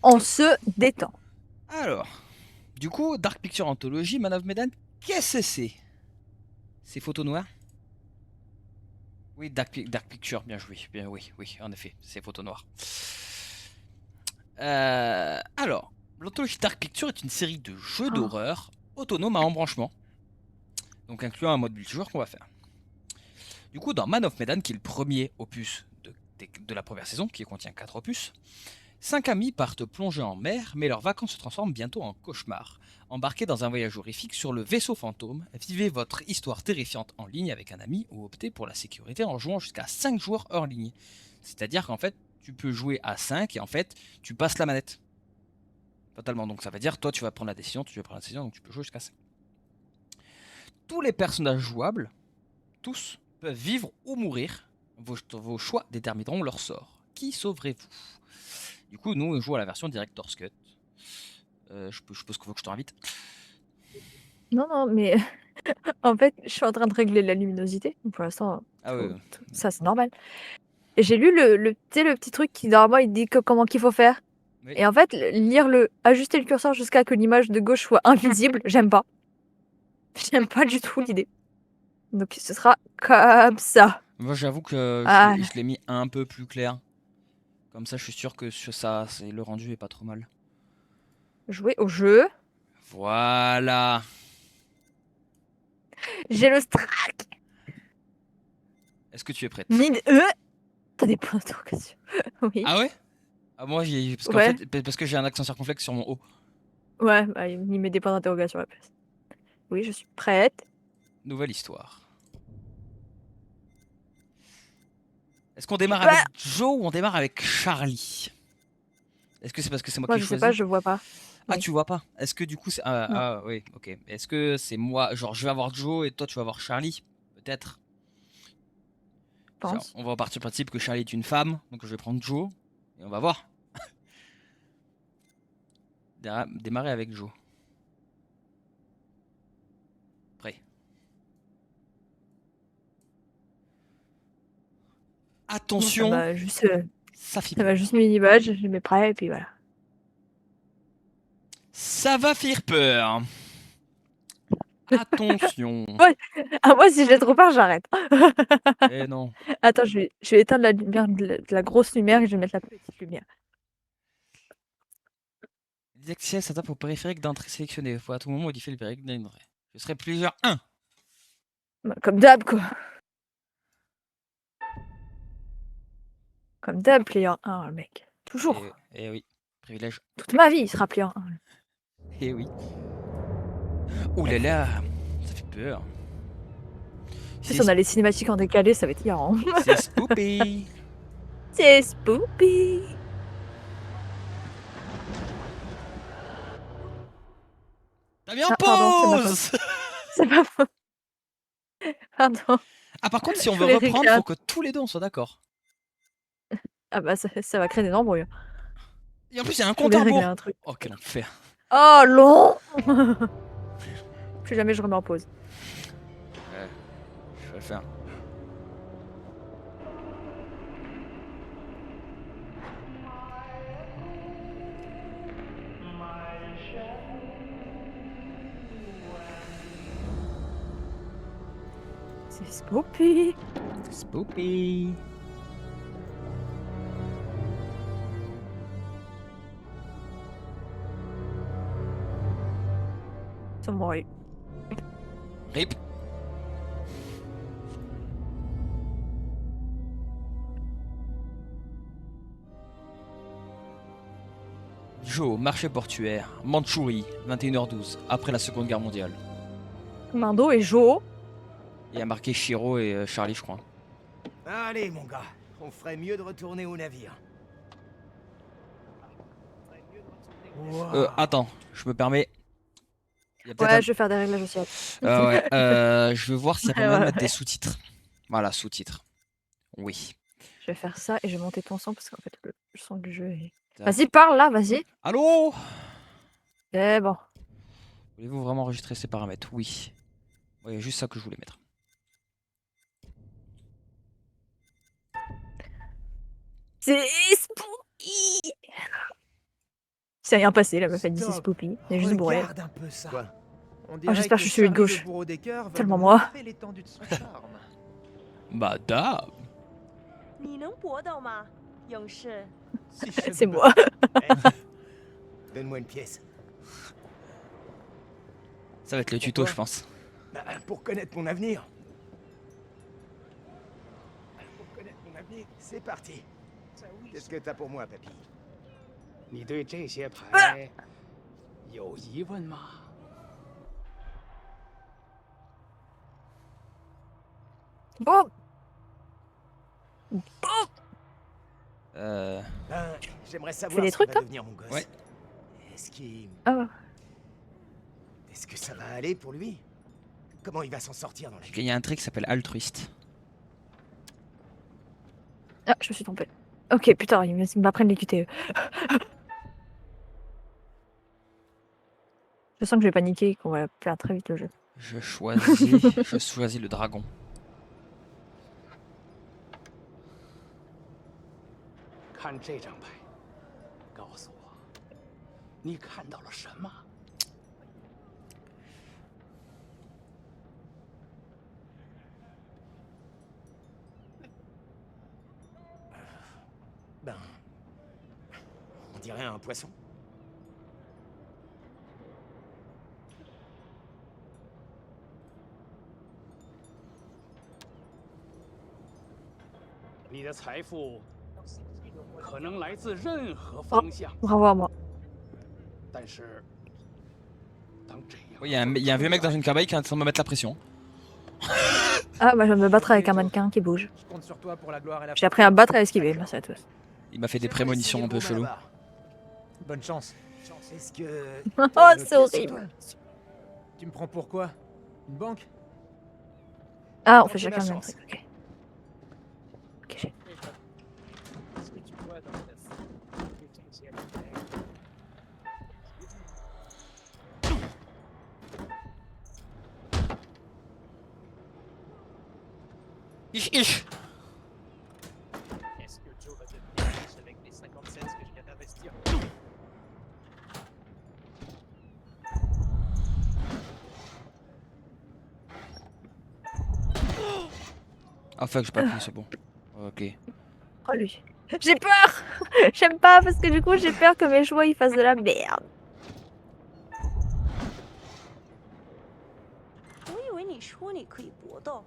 On se détend. Alors, du coup, Dark Picture Anthology, Man of Medan, qu'est-ce que c'est? C'est photo noire? Oui, Dark Picture, bien joué. Bien, oui, oui, en effet, c'est photo noire. Alors, l'anthologie Dark Picture est une série de jeux Oh. d'horreur autonomes à embranchement, donc incluant un mode multijoueur qu'on va faire. Du coup, dans Man of Medan, qui est le premier opus de la première saison, qui contient 4 opus, 5 amis partent plonger en mer, mais leurs vacances se transforment bientôt en cauchemar. Embarquez dans un voyage horrifique sur le vaisseau fantôme, vivez votre histoire terrifiante en ligne avec un ami ou optez pour la sécurité en jouant jusqu'à 5 joueurs hors ligne. C'est-à-dire qu'en fait, tu peux jouer à 5 et en fait, tu passes la manette. Totalement. Donc ça veut dire, toi tu vas prendre la décision, tu vas prendre la décision, donc tu peux jouer jusqu'à 5. Tous les personnages jouables, tous, peuvent vivre ou mourir. Vos choix détermineront leur sort. Qui sauverez-vous? Du coup, nous, on joue à la version Director's Cut. Je suppose qu'il faut que je te invite. Non, non, mais en fait, je suis en train de régler la luminosité. Pour l'instant, Ah oui, ça c'est normal. Et j'ai lu tu sais, le petit truc qui normalement il dit comment qu'il faut faire. oui. Et en fait, ajuster le curseur jusqu'à que l'image de gauche soit invisible, j'aime pas. J'aime pas du tout l'idée. Donc ce sera comme ça. Moi, j'avoue que Ah, je l'ai mis un peu plus clair. Comme ça, je suis sûr que le rendu est pas trop mal. jouer au jeu. Voilà. J'ai le strike. Est-ce que tu es prête? Mid T'as des points d'interrogation. Oui. Ah ouais? Ah moi, parce qu'en Ouais. fait, parce que j'ai un accent circonflexe sur mon O. Ouais, bah, il met des points d'interrogation à la place. Oui, je suis prête. Nouvelle histoire. Est-ce qu'on démarre Bah, avec Joe ou on démarre avec Charlie? Est-ce que c'est parce que c'est moi moi qui je sais pas, choisis? je vois pas. Ah, Oui. tu vois pas? Est-ce que du coup c'est. Ah, Non, ah, oui, ok. Est-ce que c'est moi. Genre, je vais avoir Joe et toi tu vas avoir Charlie? Peut-être. je pense. On va partir du principe que Charlie est une femme, donc je vais prendre Joe et on va voir. Démarrer avec Joe. Prêt. Bon, Attention, ça ça fibre. va juste mini badge, je mets prêt et puis voilà. Ça va faire peur. Attention. Ouais. Ah, moi si j'ai trop peur, j'arrête. Eh non. Attends, je vais éteindre la lumière de la grosse lumière et je vais mettre la petite lumière. Désactiver s'adapte au périphérique d'entrée sélectionné. Il faut à tout moment modifier le périphérique d'entrée. Je serai plusieurs 1. Bah, comme d'hab, quoi. Comme d'hab, player 1, le mec. Toujours. Et oui. Privilège. Toute ma vie, il sera player 1. Et oui. Ouh là là. Ça fait peur. En plus, on a les cinématiques en décalé, ça va être hilarant. C'est spoopy. C'est spoopy. T'as mis en Ah, pardon, c'est ma faute. pause. C'est ma faute. Pardon. Ah, par contre, si on Je veut voulais reprendre, régler. faut que tous les deux on soit d'accord. Ah bah, ça va créer des embrouilles. Et en plus, il y a un Je compte voulais à régler rebours. un truc. Oh, quel enfer. Oh, long. Plus jamais je remets en pause. Ouais, je vais le faire. C'est spoopy. Spoopy. Ça m'aurait. Rip. Joe, marché portuaire, Mandchourie, 21h12, après la Seconde Guerre mondiale. Mando et Jo. Il y a marqué Shiro et Charlie, je crois. Allez, mon gars, on ferait mieux de retourner au navire. Waouh. Attends, je me permets. Il y a peut-être Ouais, un. je vais faire des réglages aussi. Ouais, je veux voir s'il y a Ouais, moyen de ouais, mettre des ouais. sous-titres. Voilà, sous-titres. Oui. Je vais faire ça et je vais monter ton son parce qu'en fait, le son du jeu est. Tac. Vas-y, parle là, vas-y. Allô? C'est bon. Voulez-vous vraiment enregistrer ces paramètres? Oui. Ouais, il y a juste ça que je voulais mettre. C'est spooky. Il s'est rien passé, la meuf a dit c'est Stop. Spoopy. Elle est juste bourrée. Regarde un peu ça. Quoi? j'espère que je suis celui de gauche. Tellement moi. Madame. 你能搏斗吗，勇士？ C'est moi. Donne-moi une pièce. Ça va être le tuto, Pourquoi je pense. Bah, pour connaître mon avenir. Pour connaître mon avenir, c'est parti. Qu'est-ce que t'as pour moi, papy? 你对这些牌有疑问吗？ Oh Euh... J'aimerais savoir des ce trucs, qui toi va devenir mon gosse. Ouais. Ah, Est-ce que ça va aller pour lui? Comment il va s'en sortir dans la J'ai vie? gagné un truc qui s'appelle altruiste. ah, je me suis trompée. Ok, putain, ils m'apprennent les QTE. Je sens que je vais paniquer et qu'on va faire très vite le jeu. Je choisis le dragon. 看这张牌，告诉我，你看到了什么？ Ben... On dirait un poisson. 你的财富可能来自任何方向， Bravo à moi. 但是当这样， Il y a un vieux mec dans une cabane qui est en train de me mettre la pression. Ah, bah je vais me battre avec un mannequin qui bouge. Je compte sur toi pour la gloire et la J'ai appris à me battre et à esquiver, merci à tous. Il m'a fait des prémonitions un peu chelou. Bonne chance. Est-ce que... Oh, c'est horrible. Tu me prends pour quoi? Une banque? Ah, on fait chacun le même truc, ok. Ok, j'ai... Ich, ich. Est-ce que Joe va devenir riche avec les 50 cents que je viens d'investir? Ah fuck, j'ai pas pris, c'est bon. Ok. Oh lui. J'ai peur. J'aime pas parce que du coup j'ai peur que mes choix ils fassent de la merde. 我以为你说你可以搏斗。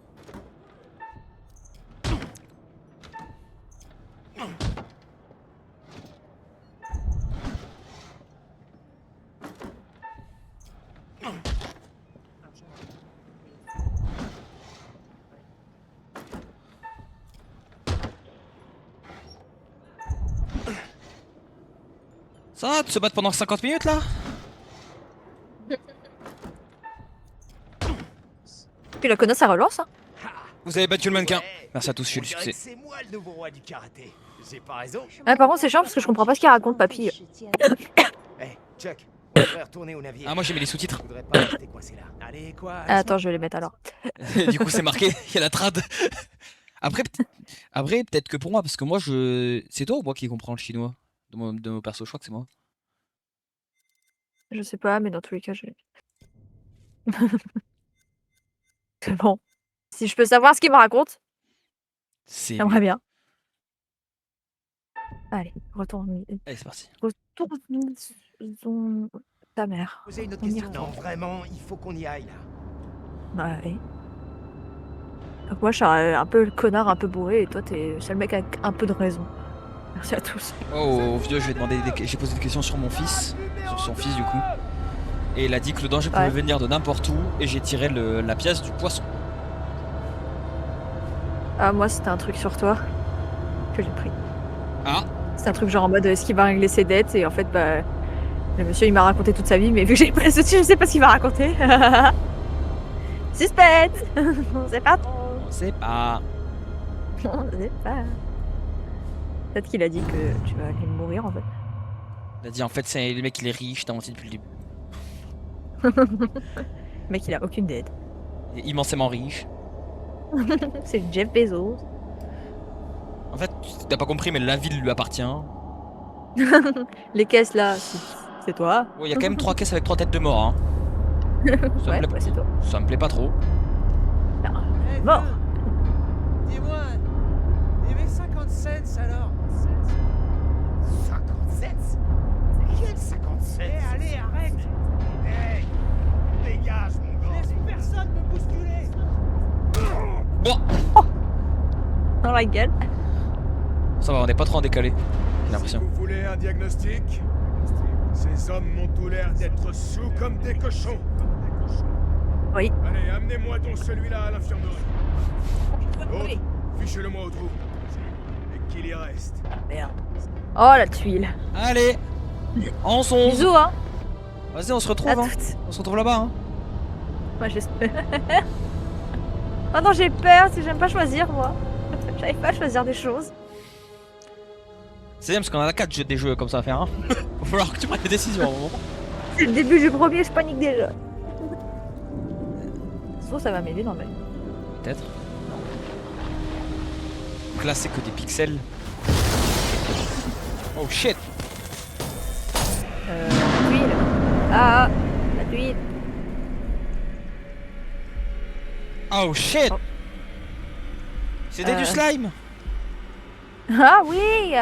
Ça va de se battre pendant 50 minutes là? Puis la connasse ça relance hein. Vous avez battu le mannequin. Ouais, Merci à tous, je suis on le dirait succès. que c'est moi le nouveau roi du karaté. J'ai pas raison? Ah, par contre c'est chiant parce que je comprends pas ce qu'il raconte papy. Eh, Chuck, on devrait retourner au navire. Ah moi j'ai mis les sous-titres. Je voudrais pas rester coincé là. Allez, quoi? Ah, attends, je vais les mettre alors. Du coup c'est marqué, il y a la trad. Après peut-être que pour moi, parce que moi je... C'est toi ou moi qui comprends le chinois de mon perso, je crois que c'est moi. Je sais pas, mais dans tous les cas je l'ai. C'est bon. Si je peux savoir ce qu'il me raconte, C'est... j'aimerais bien. Allez, retourne. Allez c'est parti. Retourne ta mère. Poser une autre On y question? retourne. Non, vraiment, il faut qu'on y aille là. Ouais. Donc moi je suis un peu le connard, un peu bourré, et toi t'es le seul mec avec un peu de raison. Merci à tous. Oh vieux, j'ai posé des questions sur mon fils, sur son fils du coup. Et il a dit que le danger pouvait Ouais. venir de n'importe où et j'ai tiré la pièce du poisson. Ah, moi c'était un truc sur toi que j'ai pris. Ah. C'est un truc genre en mode est-ce qu'il va régler ses dettes, et en fait bah le monsieur il m'a raconté toute sa vie, mais vu que j'ai pas les outils je sais pas ce qu'il va raconter. Suspense. On sait pas trop. On sait pas. On sait pas. Peut-être qu'il a dit que tu vas aller mourir en fait. Il a dit en fait c'est le mec il est riche, t'as menti depuis le début. Le mec il a aucune dette. Il est immensément riche. C'est Jeff Bezos. En fait, t'as pas compris mais la ville lui appartient. Les caisses là, C'est toi. Oh, il y a quand même 3 caisses avec 3 têtes de mort. Hein. Ça, Ouais, me plaît... c'est toi. ça me plaît pas trop. Eh, Mort. vieux, dis-moi, il y avait 50 cents alors 57? Quel 57? Eh, allez, arrête. Hey, dégage, mon gars. Laisse personne me bousculer. Bon, Dans la gueule. ça va, on est pas trop en décalé. J'ai Si l'impression. vous voulez un diagnostic, ces hommes m'ont tout l'air d'être sous comme des cochons. Oui. Allez, amenez-moi donc celui-là à l'infirmerie. Oui. Autre, fichez-le-moi au trou. Et qu'il y reste. Merde. Oh la tuile. Allez, en 11. Bisous hein. Vas-y, on se retrouve. À Hein. toutes. On se retrouve là-bas. Hein. Moi j'espère. Oh non j'ai peur, si j'aime pas choisir moi. J'arrive pas à choisir des choses. C'est bien parce qu'on a 4 jeux des jeux comme ça à faire. Hein. Va falloir que tu prennes des décisions à un moment. C'est le début du premier, je panique déjà. Soit ça va m'aider, non mais. Peut-être. Donc là, c'est que des pixels. Oh shit! La tuile. Ah, la tuile. Oh shit! Oh. C'était du slime! Ah oui.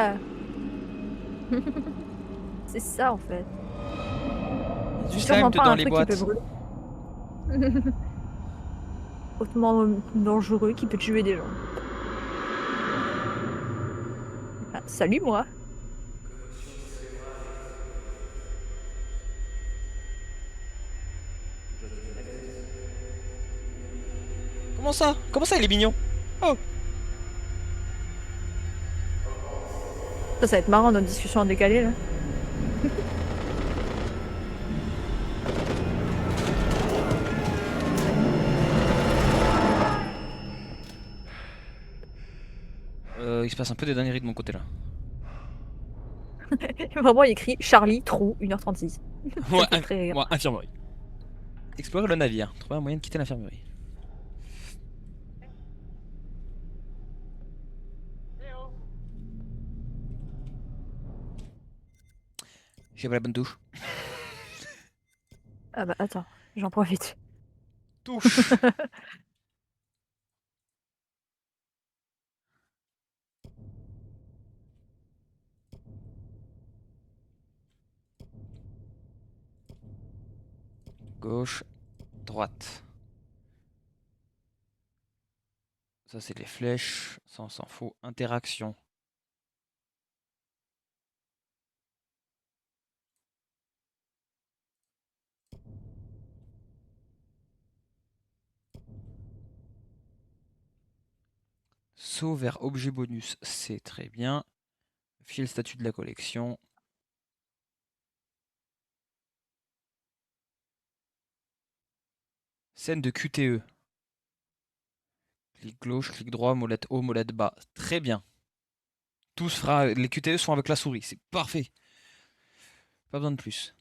C'est ça en fait. Du Sûrement slime pas dans un les truc boîtes. qui peut brûler. Hautement dangereux qui peut tuer des gens. Ah, salut moi. Comment ça? Comment ça, il est mignon? Oh! Ça va être marrant notre discussion en décalé là. Il se passe un peu des dingueries de mon côté là. Vraiment il écrit Charlie, trou, 1h36. Ouais, fait très rire. ouais, infirmerie. Explorer le navire. Trouver un moyen de quitter l'infirmerie. J'ai pas la bonne touche. Ah bah attends, j'en profite. Touche! Gauche, droite. Ça, c'est les flèches. Ça, on s'en fout. Interaction. Saut vers objet bonus, c'est très bien. File statut de la collection. Scène de QTE. Clic gauche, clic droit, molette haut, molette bas. Très bien. Tout se fera. Les QTE sont avec la souris. C'est parfait. Pas besoin de plus.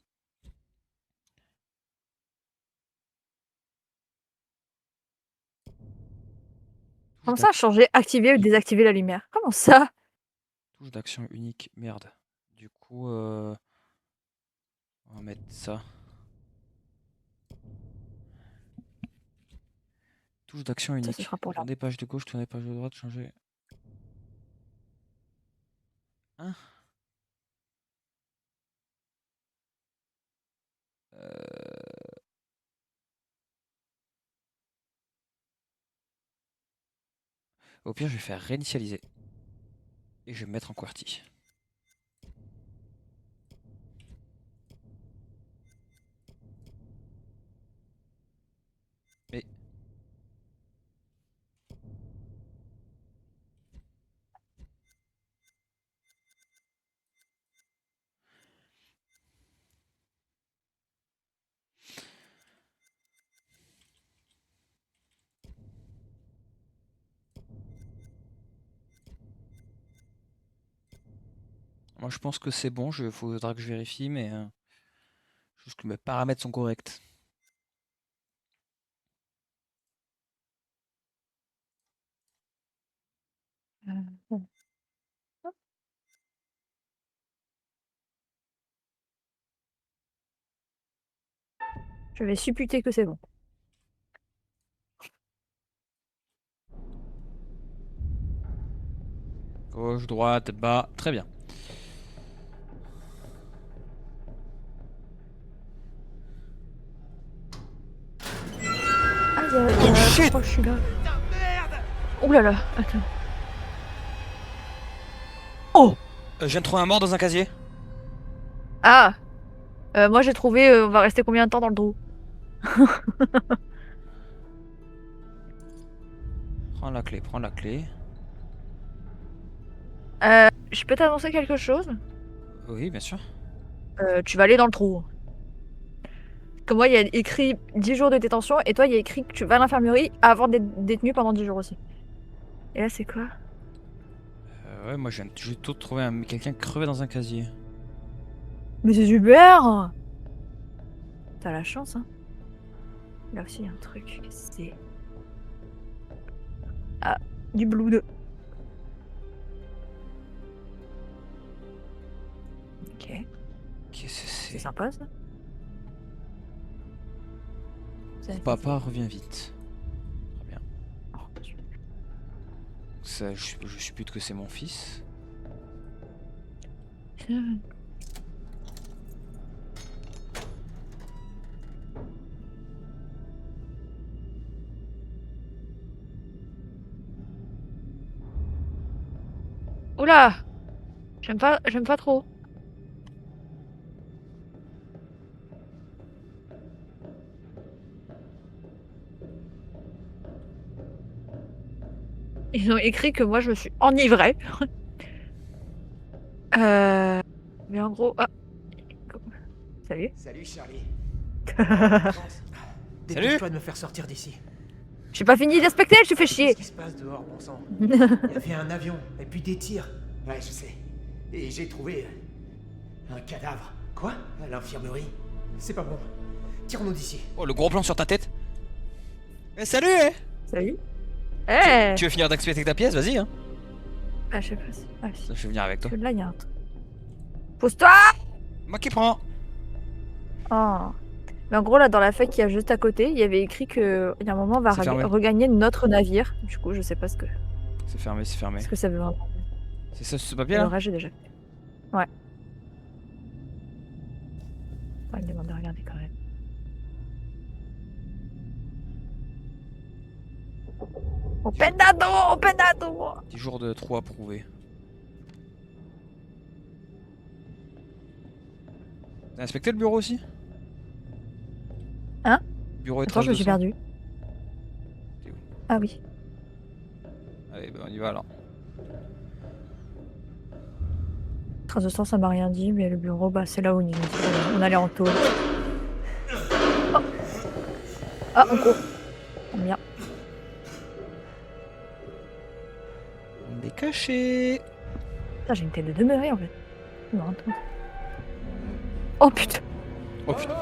Comment ça changer, activer ou désactiver la lumière? Comment ça? Touche d'action unique. Merde. Du coup, on va mettre ça. Touche d'action Ça, ce unique. sera pour là. Tourner page de gauche, tourner page de droite, changer. Hein? Au pire, je vais faire réinitialiser. Et je vais me mettre en QWERTY. Mais... Moi, je pense que c'est bon. Il faudra que je vérifie, mais... juste que mes paramètres sont corrects. Bon. Je vais supputer que c'est bon. Gauche, droite, bas, très bien. Ah, il y a shit. oh, je suis là. Ouh là là, attends. Oh. Je viens de trouver un mort dans un casier. Ah. Moi j'ai trouvé, on va rester combien de temps dans le trou? Prends la clé, prends la clé. Je peux t'annoncer quelque chose? Oui, bien sûr. Tu vas aller dans le trou. Comme moi, il y a écrit 10 jours de détention, et toi, il y a écrit que tu vas à l'infirmerie avant d'être détenu pendant 10 jours aussi. Et là, c'est quoi? Ouais, moi je viens juste de trouver quelqu'un crevé dans un casier. Mais c'est super! T'as la chance, hein. Là aussi, il y a un truc. C'est. Ah, du blood. Ok, Qu'est-ce que c'est c'est? sympa ça. Papa revient vite. Très bien. Oh, super. Ça, je suppute que c'est mon fils. Oula! J'aime pas trop. Ils ont écrit que moi je me suis enivrée. Mais en gros. Ah. Salut. Salut, Charlie. Dépêche-toi de me faire sortir d'ici. J'ai pas fini d'inspecter, je te fais chier. Qu'est-ce qui se passe dehors, bon sang? Il y avait un avion, et puis des tirs. Ouais, je sais. Et j'ai trouvé un cadavre. Quoi? À l'infirmerie. C'est pas bon. Tire-nous d'ici. Oh, le gros plan sur ta tête. Eh, salut, eh. Salut. Eh! Tu veux finir d'inspecter ta pièce? Vas-y, hein. Ah, je sais pas si. Ah, si. Je vais venir avec toi. Parce que là, il y a un truc. Pose-toi! Moi qui prends. Oh. Mais en gros, là, dans la feuille qu'il y a juste à côté, il y avait écrit que il y a un moment, on va C'est fermé. regagner notre navire. Du coup, je sais pas ce que C'est fermé, c'est fermé. ça veut vraiment. C'est ça ce papier Le là? reste, j'ai déjà. Ouais. Ouais, il me demande de regarder quand même. Open dado! 10 jours de trou approuvé. T'as inspecté le bureau aussi? Hein? Bureau et Attends, traces je me de suis sang. perdue. T'es où? Ah oui. Allez, ben on y va alors. Trace de sang, ça m'a rien dit, mais le bureau, bah, c'est là où on allait en tôle. Oh. Ah, on court. Bien. On est caché. Putain, j'ai une tête de demeurer en fait. Non, attends. Oh putain. Oh putain.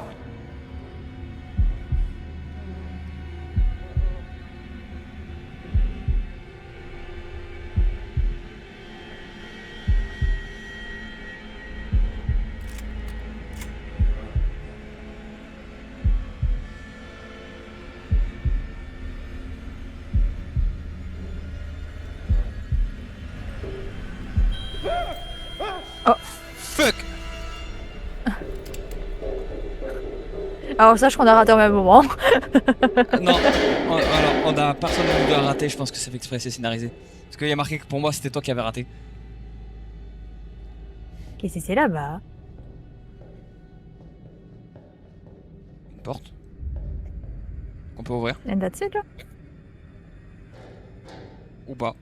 Oh. Fuck. Alors sache qu'on a raté au même moment. Non, alors on a personne qui a raté, je pense que c'est fait exprès, c'est scénarisé. Parce qu'il y a marqué que pour moi c'était toi qui avais raté. Qu'est-ce que c'est là-bas? Une porte qu'on peut ouvrir And that's it là? ou pas.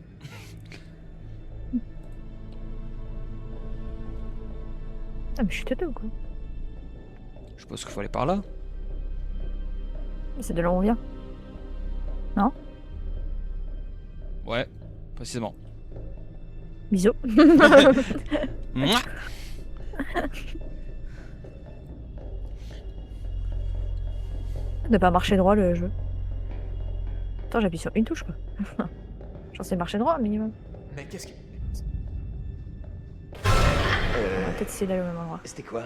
Ah mais je suis teuteux ou quoi? Je suppose qu'il faut aller par là. C'est de là où on vient. Ouais, précisément. Bisous. Mouah. Ne pas marcher droit le jeu. Attends, j'appuie sur une touche quoi. J'en sais marcher droit minimum. Mais qu'est-ce que... On va peut-être essayer d'aller au même endroit. C'était quoi?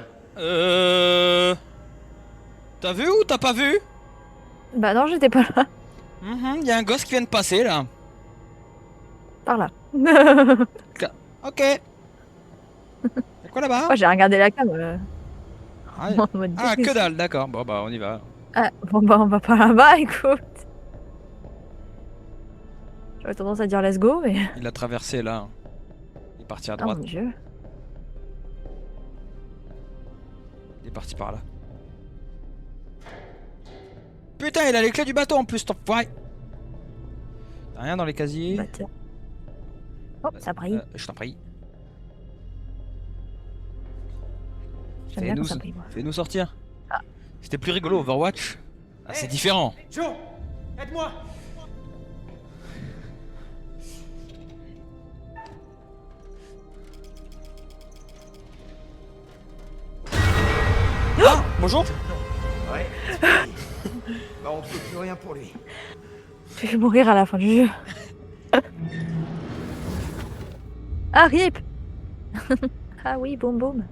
T'as vu ou t'as pas vu? Bah non, j'étais pas là. Y a un gosse qui vient de passer là. Par là. Ok. Y'a quoi là-bas? Moi, j'ai regardé la cam. Ah, En mode ah, que dégueulasse. dalle, d'accord. Bon bah on y va. Ah, bon bah on va pas là-bas, écoute. J'aurais tendance à dire let's go, mais... Il a traversé là. Il est parti à Oh droite. mon dieu. Il est parti par là. Putain, il a les clés du bateau en plus, t'en ouais. T'as rien dans les casiers? Bah, tiens. Oh, ça brille. Je t'en prie. J'aime bien quand ça brille, moi. Fais-nous sortir. Ah. C'était plus rigolo Overwatch. Ah, c'est différent. Joe, aide-moi. Ah, bonjour. Ouais, c'est fini. Bah, on peut plus rien pour lui. Je vais mourir à la fin du jeu. Ah, rip. Ah oui, boum boum.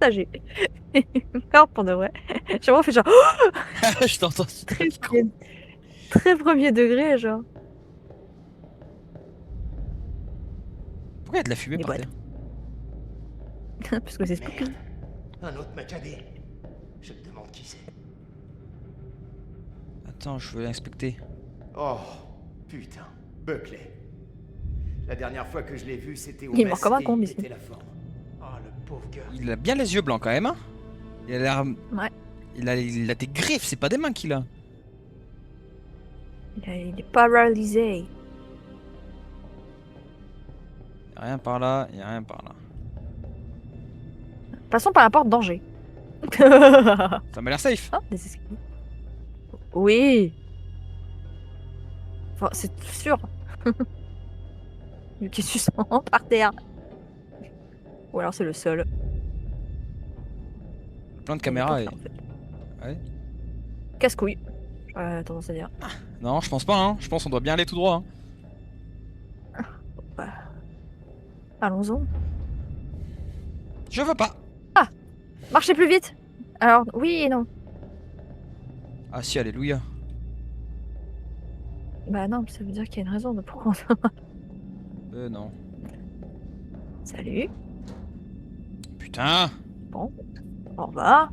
Ça, j'ai... peur pour de vrai. J'ai vraiment fait genre... Je t'entends. très premier degré, genre. Pourquoi il y a de la fumée Les par boîtes. terre? Parce que c'est spooky. Merde. Un autre Machabé. Je me demande qui c'est. Attends, je veux inspecter. Oh, putain. Buckley. La dernière fois que je l'ai vu, c'était au Il est mess mort comme un et con, il mais pétait la forme. Oh, le pauvre gars. Il a bien les yeux blancs quand même, hein. Il a l'air... Ouais. Il a des griffes, c'est pas des mains qu'il a. Il est paralysé. Y'a rien par là, y'a rien par là. Passons par la porte danger. Ça m'a l'air safe. Oh, des escaliers. Oui. Enfin, c'est sûr. Vu qu'il suce par terre. Ou alors c'est le sol. Plein de caméras et... En fait. Ouais. Casse-couille. J'aurais tendance à dire. Non, je pense pas, hein. Je pense qu'on doit bien aller tout droit, hein. Allons-en. Je veux pas. Marchez plus vite. Alors, oui et non. Ah si, alléluia. Bah non, ça veut dire qu'il y a une raison de pourquoi on... Non. Salut. Putain. Bon. Au revoir.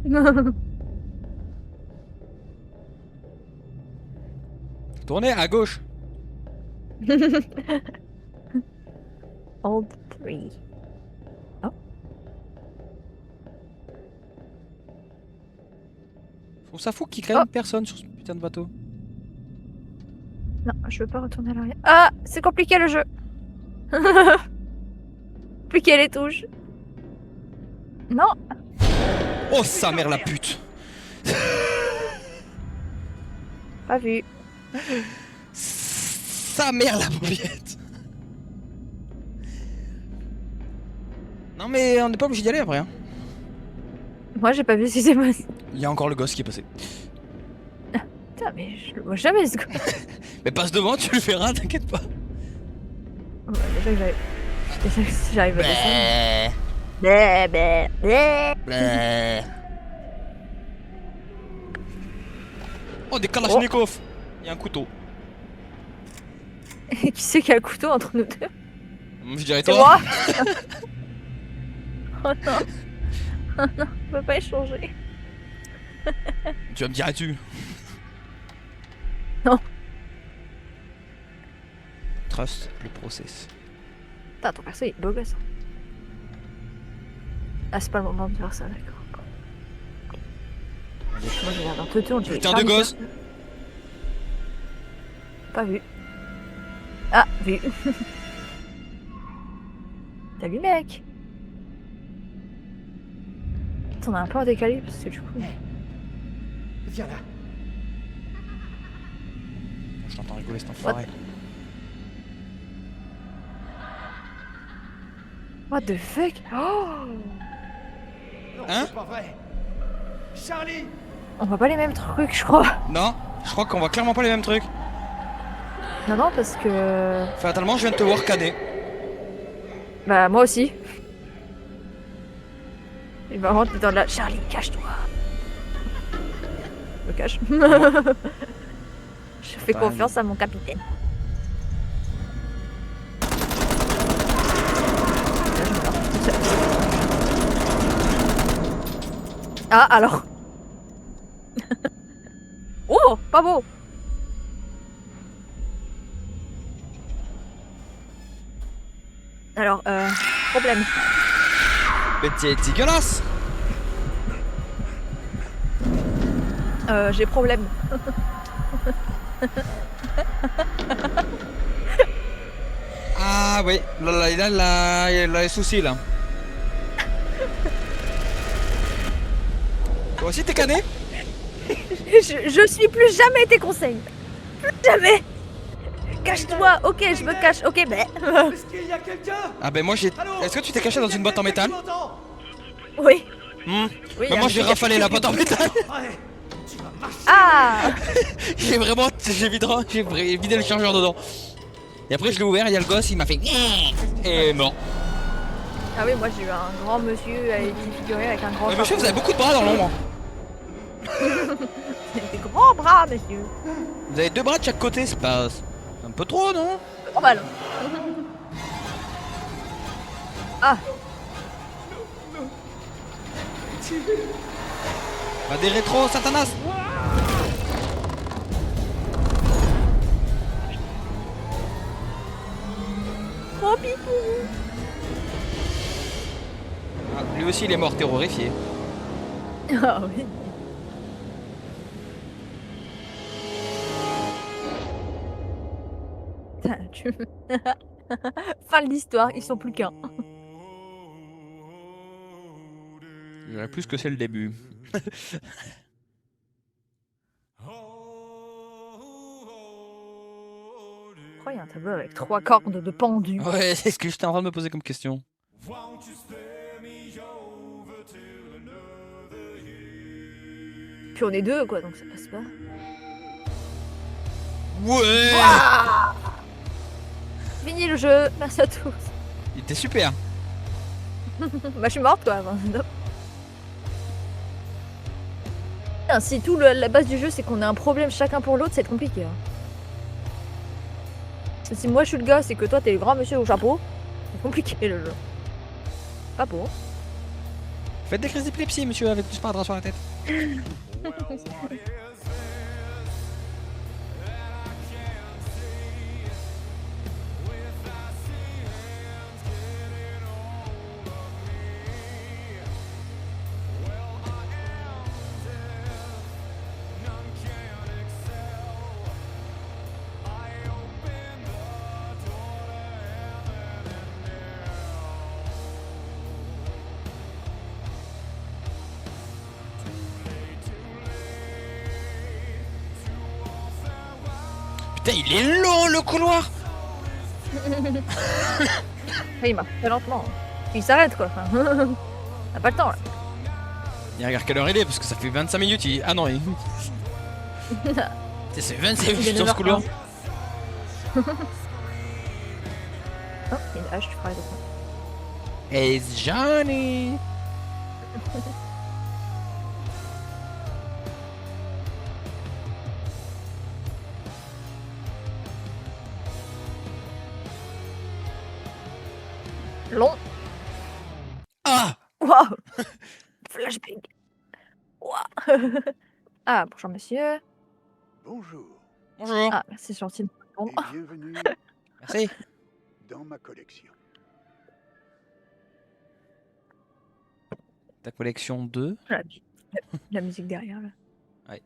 Tournez à gauche. Old 3. Je trouve ça fou qu'il y ait Oh. quand même personne sur ce putain de bateau. Non, je veux pas retourner à l'arrière. Ah, c'est compliqué le jeu. Compliqué les touches. Non. Oh sa mère la pute. Pas vu. Sa mère la paupiette. Non mais on n'est pas obligé d'y aller après, hein. Moi, j'ai pas vu si c'est passé. Il y a encore le gosse qui est passé. Putain, mais je le vois jamais ce gars. Mais passe devant, tu le verras, t'inquiète pas. Ouais, déjà que j'arrive. Déjà que si j'arrive à descendre. Bleh, bleh, bleh. Oh des kalachnikovs. Il y a un couteau. Qui c'est qui a le couteau entre nous deux? Je dirais C'est toi. moi. Oh non. Oh non, on peut pas échanger. Tu vas me dire tu. Non. Trust le process. Putain, ton perso il est beau gosse. Ah, c'est pas le moment de faire ça, d'accord. Moi j'ai l'air d'un teuton. Putain de gosse. Pas vu. Ah, vu. Salut mec. T'en as un peu en décalé parce que du coup. Viens là. Je t'entends rigoler cet enfoiré. What the fuck? Oh, Non, Hein? c'est pas vrai. Charlie. on voit pas les mêmes trucs, je crois. Non, je crois qu'on voit clairement pas les mêmes trucs. Non, non, parce que. Fatalement, je viens de te voir cadet. Bah, moi aussi. Et vraiment, t'es dans la. Charlie, cache-toi. cache. Je fais Pas confiance à mon capitaine. Là, je meurs. Ah, alors. Oh, pas beau. Alors, problème. Mais t'es dégueulasse. J'ai problème. Ah oui, là, il a les soucis là. Toi aussi t'es cané? Je suis plus jamais tes conseils. Plus jamais. Cache-toi. Ok, je me cache. Ok, mais. Est-ce qu'il y a quelqu'un? Ah ben moi j'ai... Allô? Est-ce que tu t'es caché dans une boîte en métal? Oui. Hmm. Oui. Mais moi j'ai rafalé la boîte en métal. Ouais, tu vas marcher. Ah. J'ai vidé le chargeur dedans. Et après je l'ai ouvert, il y a le gosse, il m'a fait... Et mort. Ah oui, moi j'ai eu un grand monsieur qui figurait avec un grand. Monsieur, vous avez beaucoup de bras dans l'ombre. Des grands bras, monsieur. Vous avez 2 bras de chaque côté, c'est pas... un peu trop, non? Normal. Ah. Bah des rétros, Satanas. Oh pipou. Ah, lui aussi il est mort terrorifié. Ah oui. Putain, fin de l'histoire, ils sont plus qu'un. Je dirais plus que c'est le début. Je crois qu'il y a un tableau avec 3 cordes de pendu. Ouais, c'est ce que j'étais en train de me poser comme question. Puis on est deux, quoi, donc ça passe pas. Ouais. Fini le jeu, merci à tous. Il était super. Bah je suis morte, quoi. Putain, si tout la base du jeu c'est qu'on a un problème chacun pour l'autre, c'est compliqué. Hein. Si moi je suis le gars, c'est que toi t'es le grand monsieur au chapeau, c'est compliqué le jeu. Pas beau. Faites des crises d'épilepsie, monsieur, avec du sparadrap sur la tête. Putain, il est long le couloir. Il marche très lentement. Puis il s'arrête quoi. Enfin, t'as pas le temps là. Il regarde quelle heure il est, parce que ça fait 25 minutes, il... Ah non, il... C'est 25 Il est minutes dans ce 9h15. couloir. Oh, il y a une hache, tu feras les autres. Hey Johnny. Long. Ah. Waouh. Flashbang. Waouh. Ah, bonjour monsieur. Bonjour Bonjour. Ah, merci, c'est gentil. Bon. et bienvenue Merci. dans ma collection. Ta collection 2. La musique derrière là. Ouais.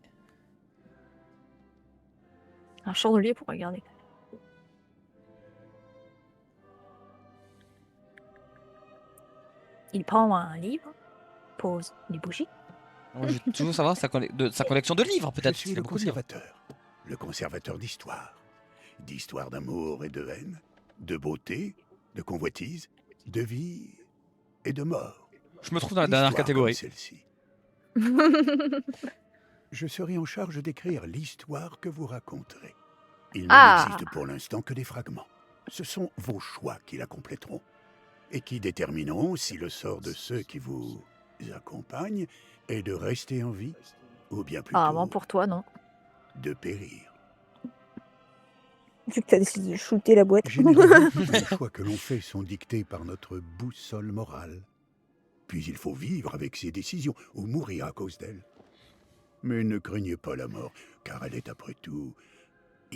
Un chandelier pour regarder. Il prend un livre, pose les bougies. Moi, je veux toujours savoir sa collection de livres, Je peut-être. suis Il le a beaucoup de livres. conservateur d'histoire. D'histoire d'amour et de haine, de beauté, de convoitise, de vie et de mort. Je me trouve dans la dernière L'histoire catégorie. comme celle-ci. Je serai en charge d'écrire l'histoire que vous raconterez. Il Ah. n'existe pour l'instant que des fragments. Ce sont vos choix qui la compléteront et qui détermineront si le sort de ceux qui vous accompagnent est de rester en vie ou bien plutôt Apparemment pour toi, non. de périr. Vu que t'as décidé de shooter la boîte. Généralement, les choix que l'on fait sont dictés par notre boussole morale. Puis il faut vivre avec ses décisions ou mourir à cause d'elles. Mais ne craignez pas la mort, car elle est après tout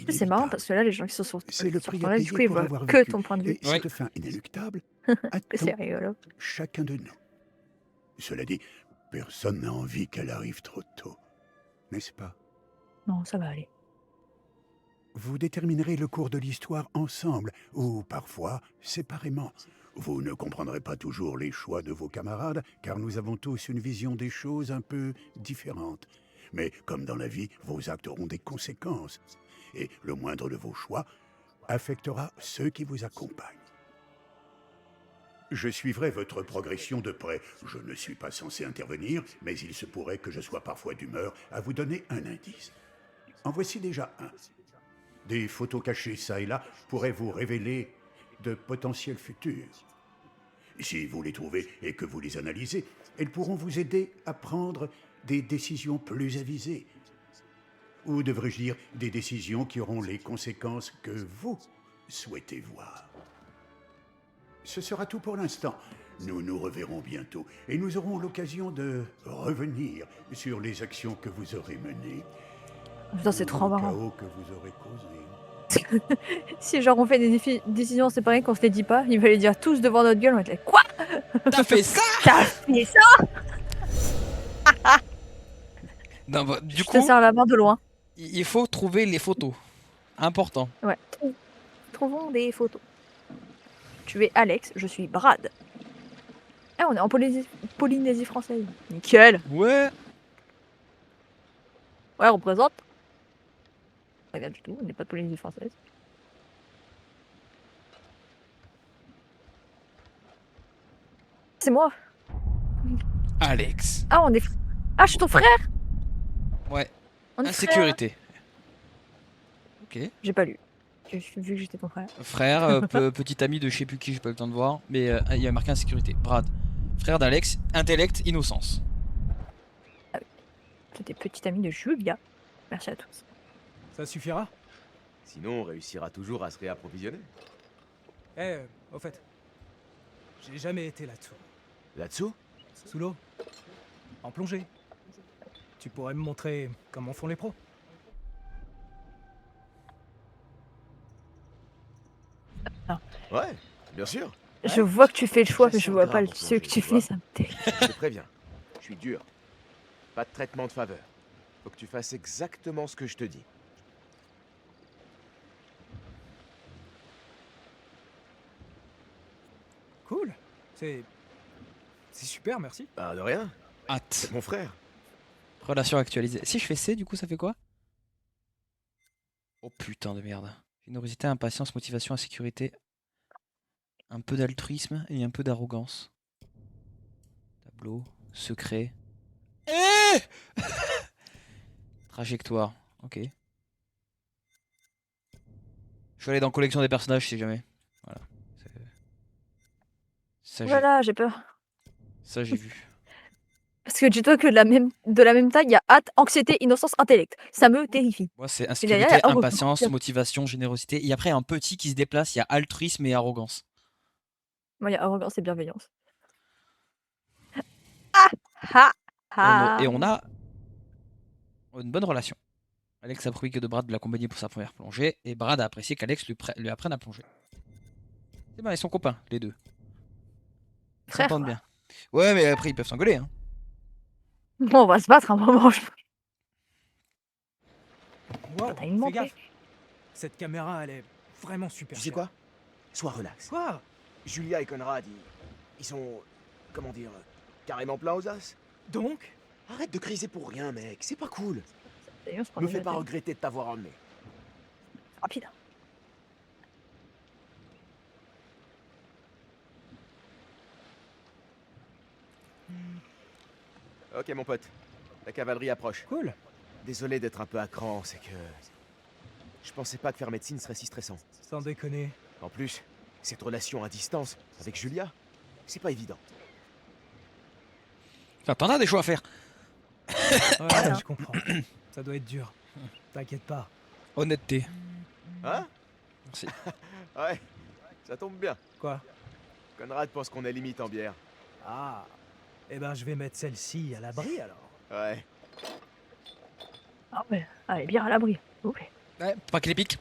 C'est marrant parce que là, les gens qui se sont C'est le sur prix ton à live, payer du coup, ils pour voient avoir que vécu. ton point de vue. Et cette fin inéluctable C'est attend rigolo. chacun de nous. Cela dit, personne n'a envie qu'elle arrive trop tôt, n'est-ce pas? Non, ça va aller. Vous déterminerez le cours de l'histoire ensemble, ou parfois séparément. Vous ne comprendrez pas toujours les choix de vos camarades, car nous avons tous une vision des choses un peu différente. Mais comme dans la vie, vos actes auront des conséquences, et le moindre de vos choix affectera ceux qui vous accompagnent. Je suivrai votre progression de près. Je ne suis pas censé intervenir, mais il se pourrait que je sois parfois d'humeur à vous donner un indice. En voici déjà un. Des photos cachées ça et là pourraient vous révéler de potentiels futurs. Si vous les trouvez et que vous les analysez, elles pourront vous aider à prendre des décisions plus avisées. Ou devrais-je dire, des décisions qui auront les conséquences que vous souhaitez voir. Ce sera tout pour l'instant. Nous nous reverrons bientôt et nous aurons l'occasion de revenir sur les actions que vous aurez menées. Putain, c'est trop ou le marrant. chaos que vous aurez causé. Si genre on fait des décisions séparées qu'on se les dit pas, il va les dire tous devant notre gueule, on va être là. Quoi? T'as fait ça? T'as fait ça? Non, bah, du Je coup, te serre la main de loin. il faut trouver les photos. Important. Ouais. Trouvons des photos. Tu es Alex, je suis Brad. Ah, on est en Polynésie française. Nickel. Ouais. Ouais, on représente. Regarde du tout, on n'est pas de Polynésie française. C'est moi. Alex. Ah, on est. Ah, je suis ton frère. Ouais. On est frères. Insécurité. Ok. J'ai pas lu. J'ai vu que j'étais ton frère. Frère, petit ami de je sais plus qui, j'ai pas eu le temps de voir. Mais il y a marqué insécurité. Brad. Frère d'Alex. Intellect, innocence. C'était petit ami de Julia. Merci à tous. Ça suffira? Sinon, on réussira toujours à se réapprovisionner. Eh, au fait, j'ai jamais été là-dessous. Là-dessous? Sous l'eau. En plongée. Tu pourrais me montrer comment font les pros? Ouais, bien sûr. Je vois que tu fais le choix, mais je sens vois grave pas en ce que plongée, tu tu vois. fais, ça me dégoûte. Je te préviens. Je suis dur. Pas de traitement de faveur. Faut que tu fasses exactement ce que je te dis. Cool. C'est super, merci. Ah, de rien. Hâte. C'est mon frère. Relation actualisée. Si je fais C, du coup, ça fait quoi? Oh putain de merde. Générosité, impatience, motivation, insécurité. Un peu d'altruisme et un peu d'arrogance. Tableau. Secret. Eh Trajectoire. Ok. Je vais aller dans collection des personnages si jamais. Voilà. Ça, Voilà, j'ai peur. ça j'ai vu. Parce que dis-toi que de la même taille, il y a hâte, anxiété, innocence, intellect. Ça me terrifie. Moi c'est derrière, insécurité, il y a arrogance. impatience, motivation, générosité. Et après un petit qui se déplace, il y a altruisme et arrogance. Moi, il y a arrogance et bienveillance. Ah ah ah. Et on a une bonne relation. Alex a promis que de Brad de l'accompagner pour sa première plongée. Et Brad a apprécié qu'Alex lui apprenne à plonger. C'est bien, ils sont copains, les deux. Ils Frère, s'entendent quoi. bien. Ouais, mais après ils peuvent s'engueuler. Hein. Bon, on va se battre un moment. Wow, T'as une fais manquée. gaffe. Cette caméra, elle est vraiment super. Tu sais quoi? Sois relax. Quoi? Julia et Conrad, ils sont... Comment dire? Carrément pleins aux as. Donc? Arrête de criser pour rien, mec. C'est pas cool. D'ailleurs, on se prend Me des fais pas attaques. regretter de t'avoir emmené. Rapide. Ok, mon pote. La cavalerie approche. Cool. Désolé d'être un peu à cran, c'est que... Je pensais pas que faire médecine serait si stressant. Sans déconner. En plus, cette relation à distance avec Julia, c'est pas évident. Enfin, t'en as des choix à faire. Ouais, je comprends. Ça doit être dur. T'inquiète pas. Honnêteté. Hein? Merci. Ouais, ça tombe bien. Quoi? Conrad pense qu'on est limite en bière. Ah. Eh ben, je vais mettre celle-ci à l'abri alors. Ouais. Ah ouais, allez, bien à l'abri. Ok. Ouais, pas qu'il les pique.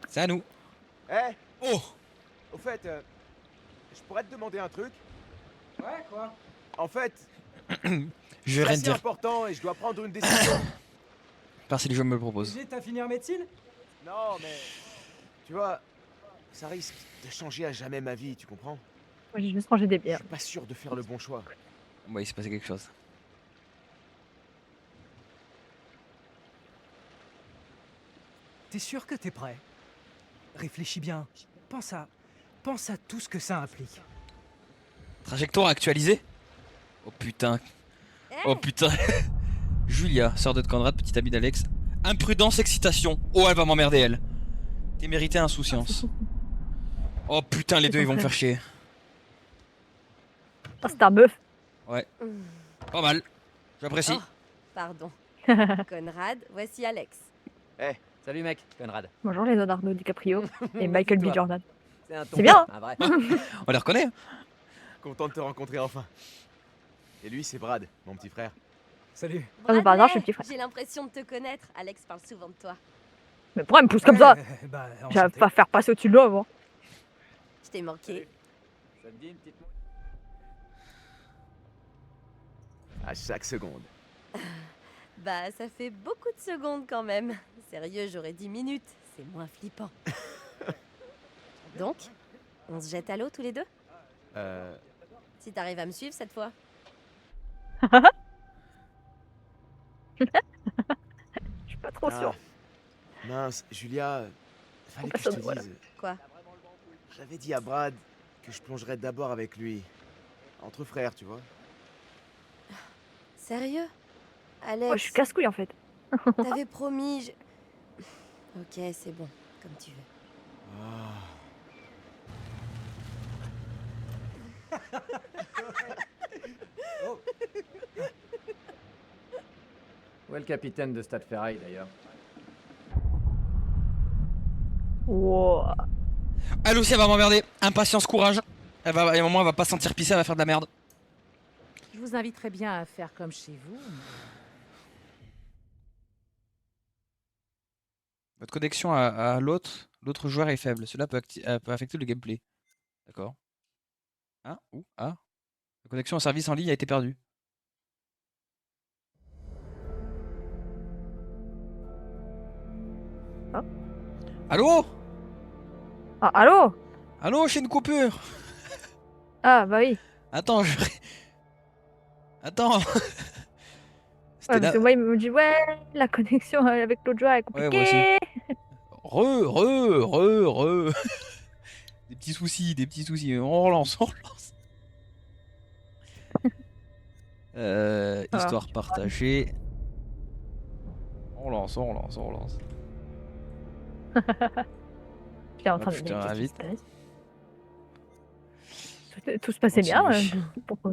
C'est à nous. Eh, Oh! au fait, je pourrais te demander un truc? Ouais, quoi? En fait, Je vais c'est rien assez dire. important et je dois prendre une décision. Parce que les jeux me le proposent. Obligé, t'as fini en médecine? Non, mais... Tu vois, ça risque de changer à jamais ma vie, tu comprends? Moi, j'ai juste rangé des Je bières. suis pas sûr de faire le bon choix. Bon, il s'est passé quelque chose. T'es sûr que t'es prêt? Réfléchis bien. Pense à tout ce que ça implique. Trajectoire actualisée? Oh putain. Oh putain. Julia, sœur de Conrad, petite amie d'Alex. Imprudence, excitation. Oh, elle va m'emmerder, elle. T'es mérité insouciance. Oh putain, les deux, ils vont me faire chier. Ah, c'est un meuf. Pas mal. J'apprécie. Oh, pardon. Conrad, voici Alex. Salut mec, Conrad. Bonjour les Leonardo DiCaprio et Michael B. Toi. Jordan. C'est un C'est bien. Un vrai. On les reconnaît. Content de te rencontrer enfin. Et lui, c'est Brad, mon petit frère. Salut. Ah, mais par hasard, je suis Bradley, petit frère. j'ai l'impression de te connaître. Alex parle souvent de toi. Mais pourquoi elle me pousse comme ça? Bah, J'arrive enchanté. pas à faire passer au-dessus de l'eau avant. Je t'ai manqué. Ça te dit une petite... À chaque seconde. Bah, ça fait beaucoup de secondes quand même. Sérieux, j'aurais 10 minutes. C'est moins flippant. Donc, on se jette à l'eau tous les deux? Si t'arrives à me suivre cette fois. Je suis pas trop sûre. Mince, Julia, fallait que je Personne, te voilà. dise. Quoi? J'avais dit à Brad que je plongerais d'abord avec lui. Entre frères, tu vois. Sérieux? Oh, je Alex, suis casse-couille en fait. t'avais promis. Ok, c'est bon, comme tu veux. Où est le capitaine de Stade Ferraille d'ailleurs? Wow. Elle aussi, elle va m'emmerder. Impatience, courage. Elle va, à un moment, elle va pas se sentir pisser, elle va faire de la merde. Je vous inviterais bien à faire comme chez vous. Votre connexion à l'autre joueur est faible. Cela peut affecter le gameplay. D'accord. Ah, ou ah. La connexion au service en ligne a été perdue. Ah. Allô? Ah, allô? Allô, j'ai une coupure. Ah, bah oui. Attends, Attends. Ouais, parce que moi, il me dit, ouais, la connexion avec l'autre joueur est Ouais, compliquée. moi aussi. Des petits soucis. On relance. Histoire partagée. On relance. J'étais en train de putain, me dire, vite. qu'est-ce qui se passe? Tout se passait bien. Continue. Pourquoi?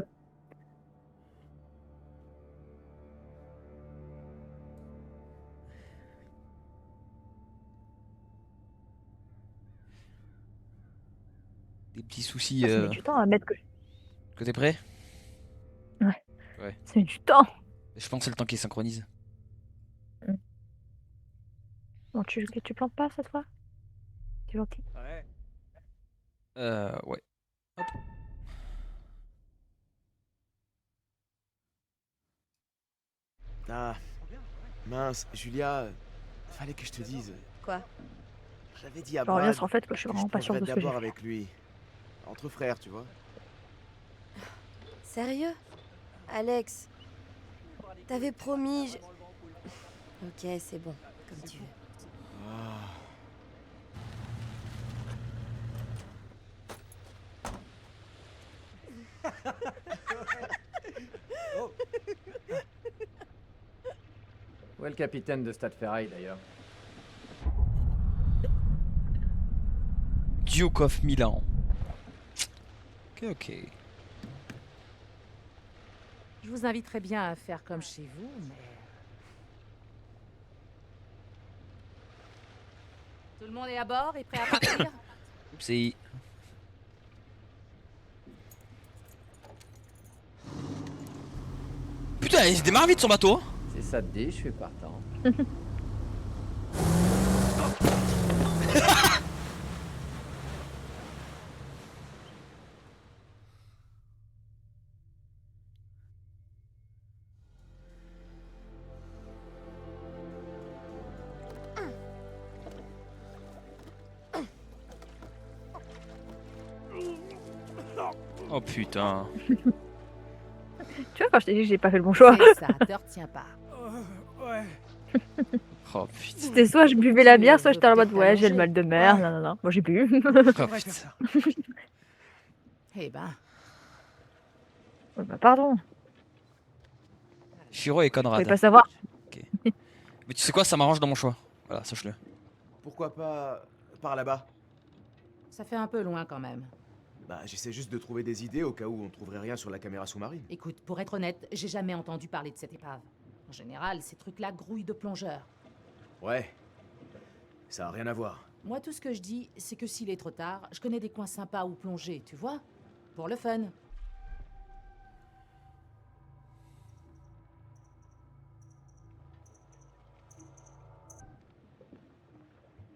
Des petits soucis. Ça met du temps à mettre que. Que t'es prêt? Ouais. Ouais. Ça met du temps. Je pense que c'est le temps qui synchronise. Bon, tu plantes pas cette fois? C'est gentil. Ouais. Ouais. Hop. Ah, mince, Julia, fallait que je te dise. Quoi? J'avais dit à Je reviens Brad sur le fait que je suis vraiment pas sûre de ce que j'ai d'abord fait. avec lui. Entre frères, tu vois. Sérieux? Alex, t'avais promis. Ok, c'est bon, comme tu veux. Où est le capitaine de Stade Ferraille d'ailleurs? Duke of Milan. Ok. Je vous inviterais bien à faire comme chez vous, mais... Tout le monde est à bord et prêt à partir? C'est... Putain, il se démarre vite son bateau. Si ça te dit, je suis partant. Oh putain. Tu vois, quand je t'ai dit que j'ai pas fait le bon choix. C'est ça, te retiens pas. Ouais. Oh putain. C'était soit je buvais la bière, soit j'étais en mode ouais, j'ai le mal de mer. Non, non, non. Moi j'ai bu. Oh, On va putain. faire ça. Eh ben, Ouais, bah, pardon. Shiro et Je pouvais Conrad. pas savoir. Mais tu sais quoi, ça m'arrange dans mon choix. Voilà, sache-le. Pourquoi pas par là-bas? ça fait un peu loin quand même. Bah, j'essaie juste de trouver des idées au cas où on trouverait rien sur la caméra sous-marine. Écoute, pour être honnête, j'ai jamais entendu parler de cette épave. En général, ces trucs-là grouillent de plongeurs. Ouais. Ça a rien à voir. Moi, tout ce que je dis, c'est que s'il est trop tard, je connais des coins sympas où plonger, tu vois? Pour le fun.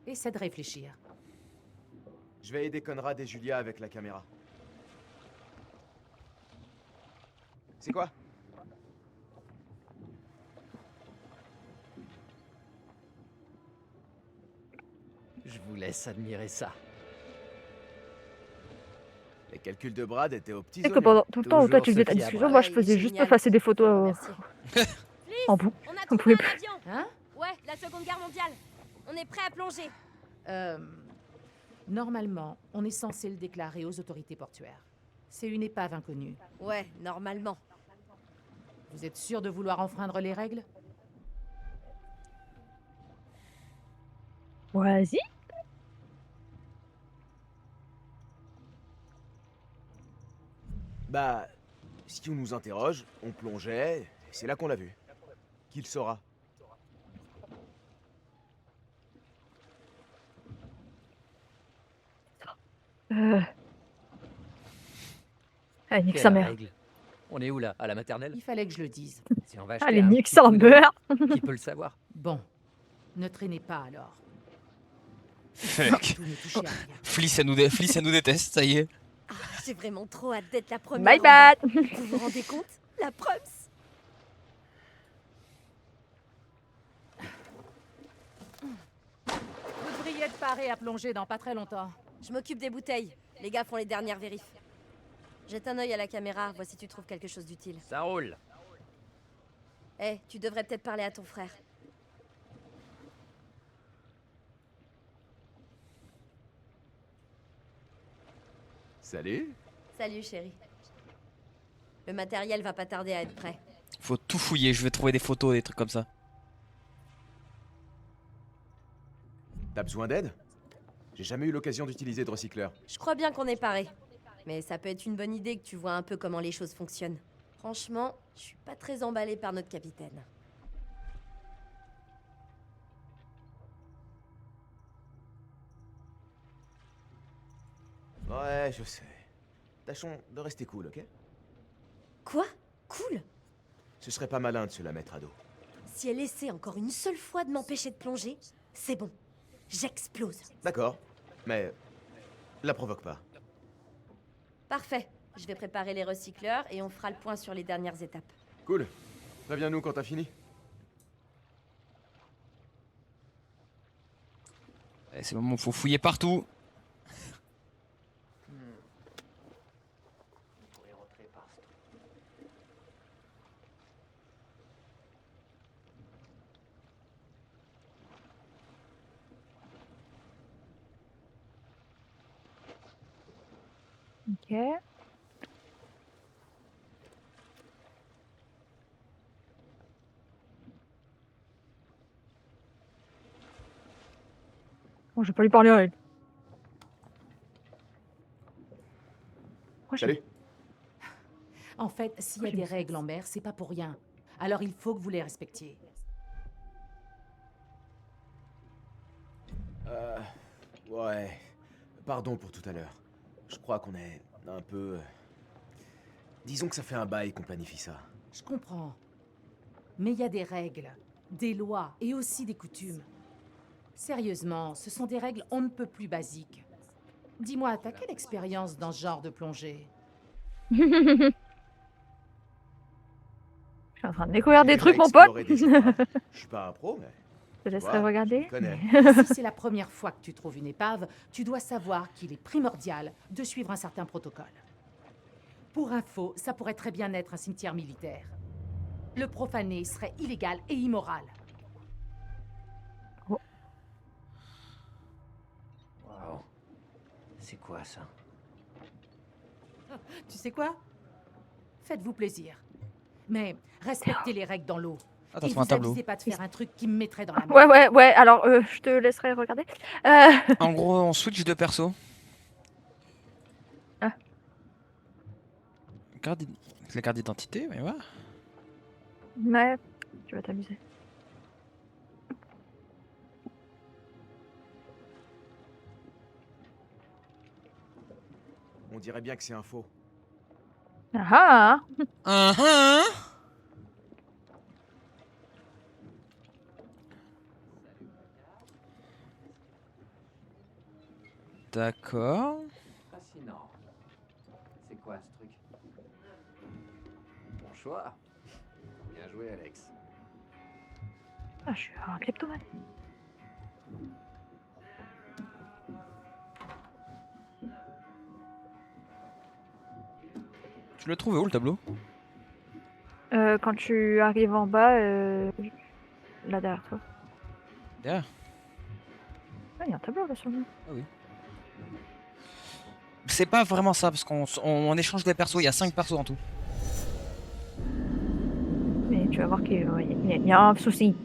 Essaie de réfléchir. Je vais aider Conrad et Julia avec la caméra. C'est quoi? Je vous laisse admirer ça. Les calculs de Brad étaient aux petits Tu sais que oignons. pendant tout le temps où toi Toujours tu faisais ta ce qui discussion, abrite. moi je Ouais, faisais il est juste génial. passer des photos Merci. en bout. On a On trouvé pouvait un plus. avion. Hein? Ouais, la Seconde Guerre mondiale. On est prêt à plonger. Normalement, on est censé le déclarer aux autorités portuaires. C'est une épave inconnue. Ouais, normalement. Vous êtes sûr de vouloir enfreindre les règles? Vas-y. Bah, si on nous interroge, on plongeait, et c'est là qu'on l'a vu. Qui le saura? Allez, nique Quelle sa mère. règle? On est où là? À la maternelle? Il fallait que je le dise. Si on va acheter Allez, un nique petit sa coup d'œil, mère. Qui peut le savoir? Bon, ne traînez pas alors. Fuck. Tout ne touchez à rien. Fliss, elle nous déteste, ça y est. Ah, j'ai vraiment trop hâte d'être la première. My en bad. bas. Vous vous rendez compte? La preuve. Vous devriez être paré à plonger dans pas très longtemps. Je m'occupe des bouteilles. Les gars font les dernières vérifs. Jette un œil à la caméra, vois si tu trouves quelque chose d'utile. Ça roule. Eh, tu devrais peut-être parler à ton frère. Salut. Salut, chérie. Le matériel va pas tarder à être prêt. Faut tout fouiller, je vais trouver des photos, des trucs comme ça. T'as besoin d'aide? J'ai jamais eu l'occasion d'utiliser de recycleur. Je crois bien qu'on est paré. Mais ça peut être une bonne idée que tu vois un peu comment les choses fonctionnent. Franchement, je suis pas très emballée par notre capitaine. Ouais, je sais. Tâchons de rester cool, ok? Quoi? Cool? Ce serait pas malin de se la mettre à dos. Si elle essaie encore une seule fois de m'empêcher de plonger, c'est bon. J'explose. D'accord, mais la provoque pas. Parfait. Je vais préparer les recycleurs et on fera le point sur les dernières étapes. Cool. Préviens-nous quand t'as fini. Eh, c'est le moment où faut fouiller partout. Ok. Bon, je vais pas lui parler à elle. Salut. En fait, s'il y a des règles en mer, c'est pas pour rien. Alors il faut que vous les respectiez. Ouais. Pardon pour tout à l'heure. Je crois qu'on est un peu... Disons que ça fait un bail qu'on planifie ça. Je comprends. Mais il y a des règles, des lois et aussi des coutumes. Sérieusement, ce sont des règles on ne peut plus basiques. Dis-moi, t'as quelle expérience dans ce genre de plongée? Je suis en train de découvrir des J'ai trucs, déjà mon pote. exploré des épaves. Je suis pas un pro, mais... Je te tu laisserai vois, regarder. je m'y connais. Si c'est la première fois que tu trouves une épave, tu dois savoir qu'il est primordial de suivre un certain protocole. Pour info, ça pourrait très bien être un cimetière militaire. Le profaner serait illégal et immoral. Waouh. C'est quoi ça? Tu sais quoi? Faites-vous plaisir. Mais respectez les règles dans l'eau. Ah, t'as Et trouvé un vous tableau. avisez pas de faire un truc qui me mettrait dans la merde. Ouais, alors je te laisserai regarder. En gros, on switch de perso. Ah. La carte d'identité, mais voilà. Ouais, tu vas t'amuser. On dirait bien que c'est un faux. Ah D'accord. Fascinant. C'est quoi ce truc? Bon choix. Bien joué, Alex. Ah, je suis un kleptomane. Tu l'as trouvé où le tableau? Quand tu arrives en bas, là derrière toi. Derrière. Ah, il y a un tableau là sur le. Ah oui. C'est pas vraiment ça, parce qu'on échange des persos, il y a 5 persos en tout. Mais tu vas voir qu'il y a un souci.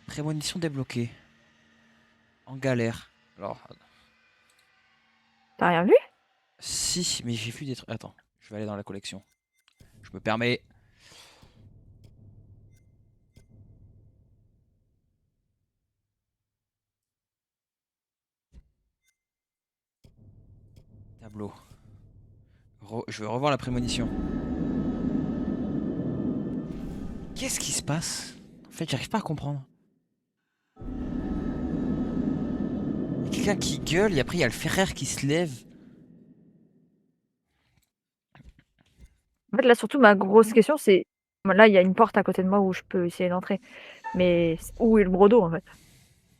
Prémonition débloquée. En galère. Alors, T'as rien vu? si, mais j'ai vu des trucs. Attends, je vais aller dans la collection. Je me permets. Tableau. Je vais revoir la prémonition. Qu'est-ce qui se passe? En fait, j'arrive pas à comprendre. Il y a quelqu'un qui gueule et après il y a le Ferrer qui se lève. En fait, là, surtout, ma grosse question, c'est... Là, il y a une porte à côté de moi où je peux essayer d'entrer. Mais où est le brodo, en fait?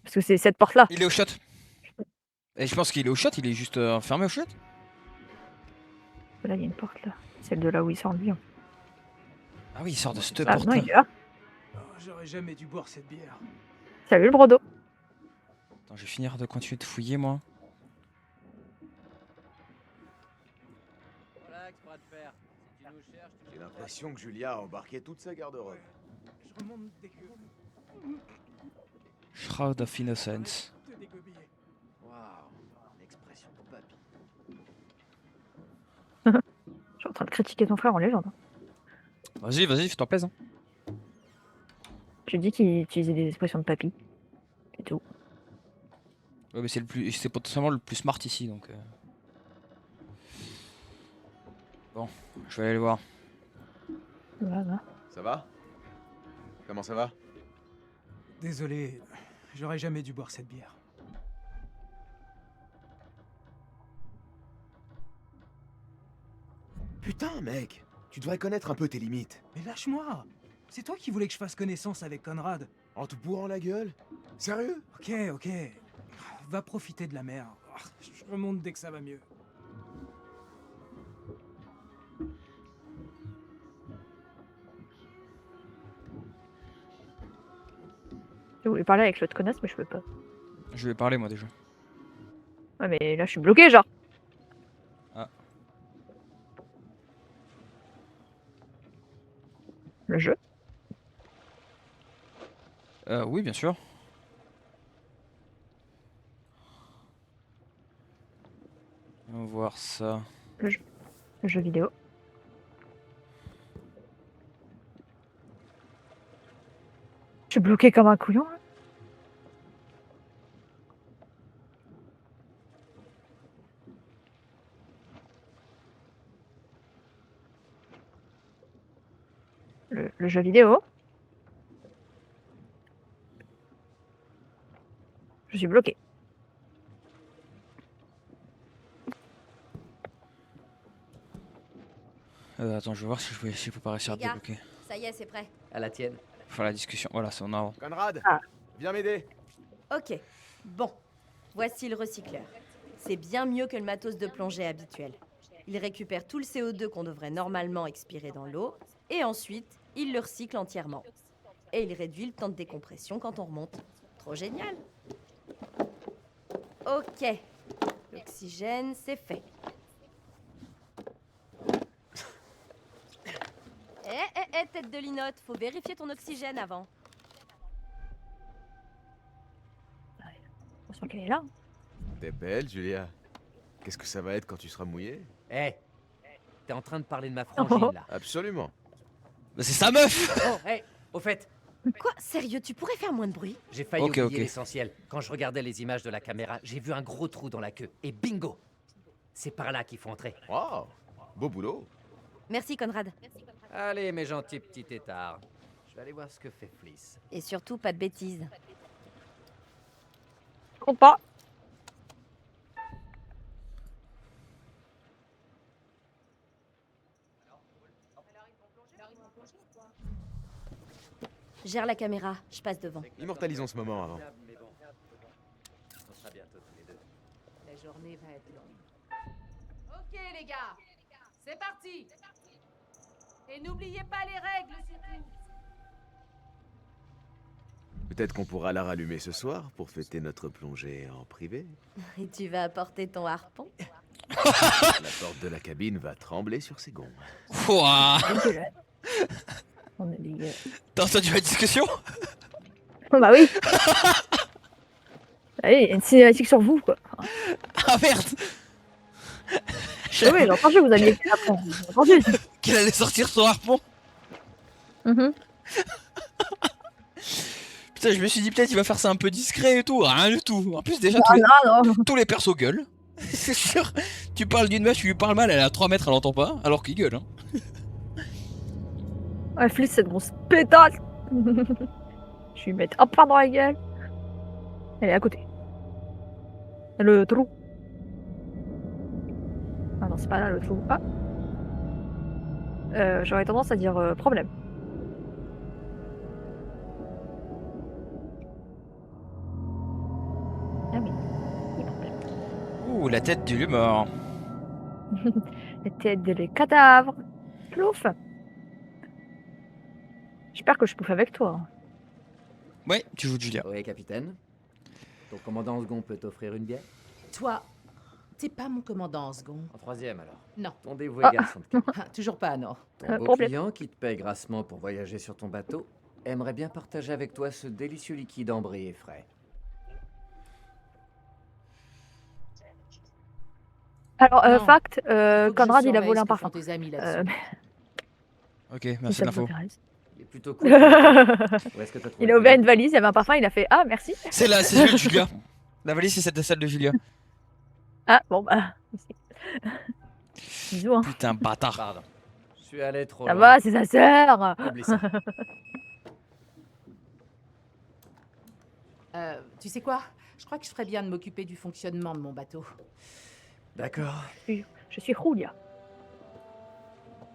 Parce que c'est cette porte-là. Il est au shot. Et je pense qu'il est au shot, il est juste enfermé au shot. Là, il y a une porte, là. Celle de là où il sort le lion. Ah oui, il sort de cette Ah porte non, là. il est là. Oh, j'aurais jamais dû boire cette bière. Salut, le brodo. Attends, je vais finir de continuer de fouiller, moi. Relax, bras de fer. Si tu nous cherches, tu J'ai l'impression que Julia a embarqué toute sa garde-robe. Je remonte dès que... Shroud of Innocence. te dégobiller. Waouh, l'expression de papy. Je suis en train de critiquer ton frère en légende. Hein. Vas-y, fais-toi plaisir. Tu dis qu'il utilisait des expressions de papy. C'est tout. Ouais, mais c'est potentiellement le plus smart ici, donc. Bon, je vais aller le voir. Voilà. Ça va? Comment ça va? Désolé, j'aurais jamais dû boire cette bière. Putain, mec! Tu devrais connaître un peu tes limites. Mais lâche-moi! C'est toi qui voulais que je fasse connaissance avec Conrad. En te bourrant la gueule? Sérieux? Ok. Va profiter de la mer. Je remonte dès que ça va mieux. Je voulais parler avec l'autre connasse, mais je peux pas. Je vais parler, moi, déjà. Ouais, mais là, je suis bloqué, genre. Ah. Le jeu? Oui, bien sûr. On va voir ça. Le jeu. Le jeu vidéo. Je suis bloqué comme un couillon. Là. Le jeu vidéo. Je suis bloqué. Attends, je vais voir si je peux pas réussir à Les gars, débloquer. ça y est, c'est prêt. À la tienne. Enfin, la discussion. Voilà, c'est en avant. Conrad, Ah. viens m'aider. Ok, bon. Voici le recycleur. C'est bien mieux que le matos de plongée habituel. Il récupère tout le CO2 qu'on devrait normalement expirer dans l'eau, et ensuite, il le recycle entièrement. Et il réduit le temps de décompression quand on remonte. Trop génial. Ok. L'oxygène, c'est fait. Tête de linotte, faut vérifier ton oxygène avant. On sent qu'elle est là. T'es belle, Julia. Qu'est-ce que ça va être quand tu seras mouillée? Hé, t'es en train de parler de ma frangine, là. Absolument. Bah, c'est sa meuf. Oh, hé, au fait, Quoi? Sérieux, tu pourrais faire moins de bruit? j'ai failli Ok, oublier ok. l'essentiel. Quand je regardais les images de la caméra, j'ai vu un gros trou dans la queue. Et bingo! C'est par là qu'il faut entrer. Wow, beau boulot. Merci, Conrad. Allez, mes gentils petits têtards. Je vais aller voir ce que fait Fliss. Et surtout, pas de bêtises. Je compte pas. Gère la caméra, je passe devant. Immortalisons ce moment avant. Mais bon, on sera bientôt tous les deux. La journée va être longue. Ok, les gars, c'est parti. Et n'oubliez pas les règles, surtout. Peut-être qu'on pourra la rallumer ce soir pour fêter notre plongée en privé. Et tu vas apporter ton harpon? La porte de la cabine va trembler sur ses gonds. Ouah. Dégueulasse. On est dégueulasse. T'as entendu la discussion? Oh bah oui. Allez, il y a une cinématique sur vous, quoi. Ah merde. Oui, j'ai entendu, vous aviez écrit après. J'ai entendu. Qu'elle allait sortir son harpon. Mhm. Putain, je me suis dit peut-être il va faire ça un peu discret et tout. Rien du tout. En plus, déjà, Ah, non. tous les persos gueulent. C'est sûr. Tu parles d'une meuf, tu lui parles mal, elle est à 3 mètres, elle entend pas. Alors qu'il gueule. Hein. Ouais, Fliss, cette grosse pétasse. Je lui mettre un pain dans la gueule. Elle est à côté. Le trou. Ah non, c'est pas là le trou. Ah. J'aurais tendance à dire problème. Ah oui. Il y a problème. Ouh, la tête du mort. La tête des cadavres. Plouf. J'espère que je pouffe avec toi. Ouais, tu joues de Julia. Oui, capitaine. Ton commandant en second peut t'offrir une bière? Toi, t'es pas mon commandant en second. En troisième, alors. Non. Ton dévoué Ah. garçon de cœur. Ah, toujours pas, non. Ton beau problème. client qui te paye grassement pour voyager sur ton bateau aimerait bien partager avec toi ce délicieux liquide ambré et frais. Alors, Non. fact, Faut que je Conrad, il a surveille volé ce un que parfum. font tes amis là-dessus. Ok, Si merci ça vous l'info. intéresse. Il est plutôt cool. Il Où est-ce que t'as trouvé a ouvert une valise, il y avait un parfum, il a fait ah merci. C'est là, c'est celui de Julia. La valise, c'est celle de Julia. Ah bon bah. Bisous hein. Putain, bâtard. Pardon. Je suis allé trop Ça loin. va, c'est sa sœur. Oublie ça. Tu sais quoi? Je crois que je ferais bien de m'occuper du fonctionnement de mon bateau. D'accord. Je suis Julia.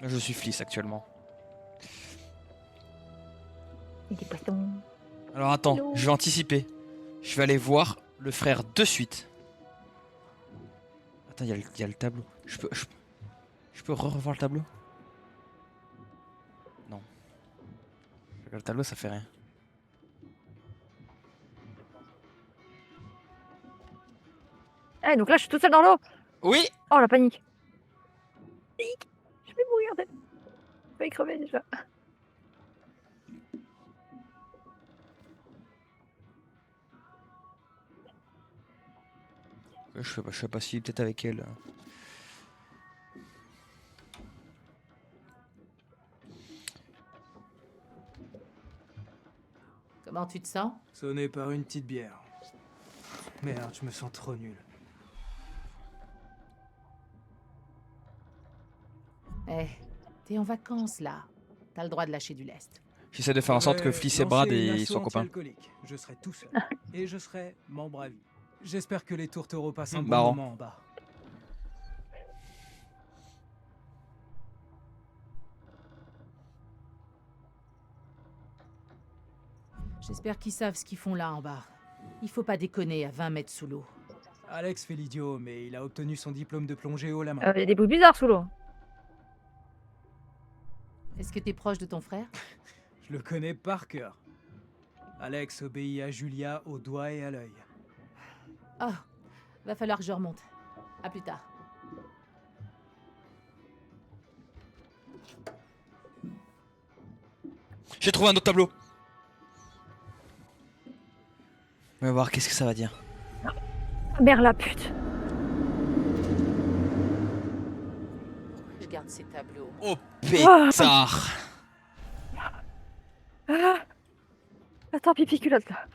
Je suis Fliss actuellement. Et des poissons. Alors attends, Hello. je vais anticiper. Je vais aller voir le frère de suite. Attends, il y a le tableau. Je peux revoir le tableau? Non. Le tableau, ça fait rien. Eh donc là je suis toute seule dans l'eau. Oui. Oh la panique. Je vais mourir. Je vais crever déjà. Je sais pas si peut-être avec elle. Comment tu te sens? Sonné par une petite bière. Merde, je me sens trop nul. Eh, t'es en vacances là. T'as le droit de lâcher du lest. J'essaie de faire en sorte que Fliss et Brad soient copains. Je serai tout seul. Et je serai membre à vie. J'espère que les tourtereaux passent un bon Marrant. moment en bas. J'espère qu'ils savent ce qu'ils font là en bas. Il faut pas déconner à 20 mètres sous l'eau. Alex fait l'idiot, mais il a obtenu son diplôme de plongée haut la main. Il y a des bruits bizarres sous l'eau. Est-ce que t'es proche de ton frère? Je le connais par cœur. Alex obéit à Julia au doigt et à l'œil. Oh, va falloir que je remonte. À plus tard. J'ai trouvé un autre tableau. On va voir qu'est-ce que ça va dire. Merde la pute. Je garde ces tableaux. Oh pétard. Ah. Attends, pipi culotte là.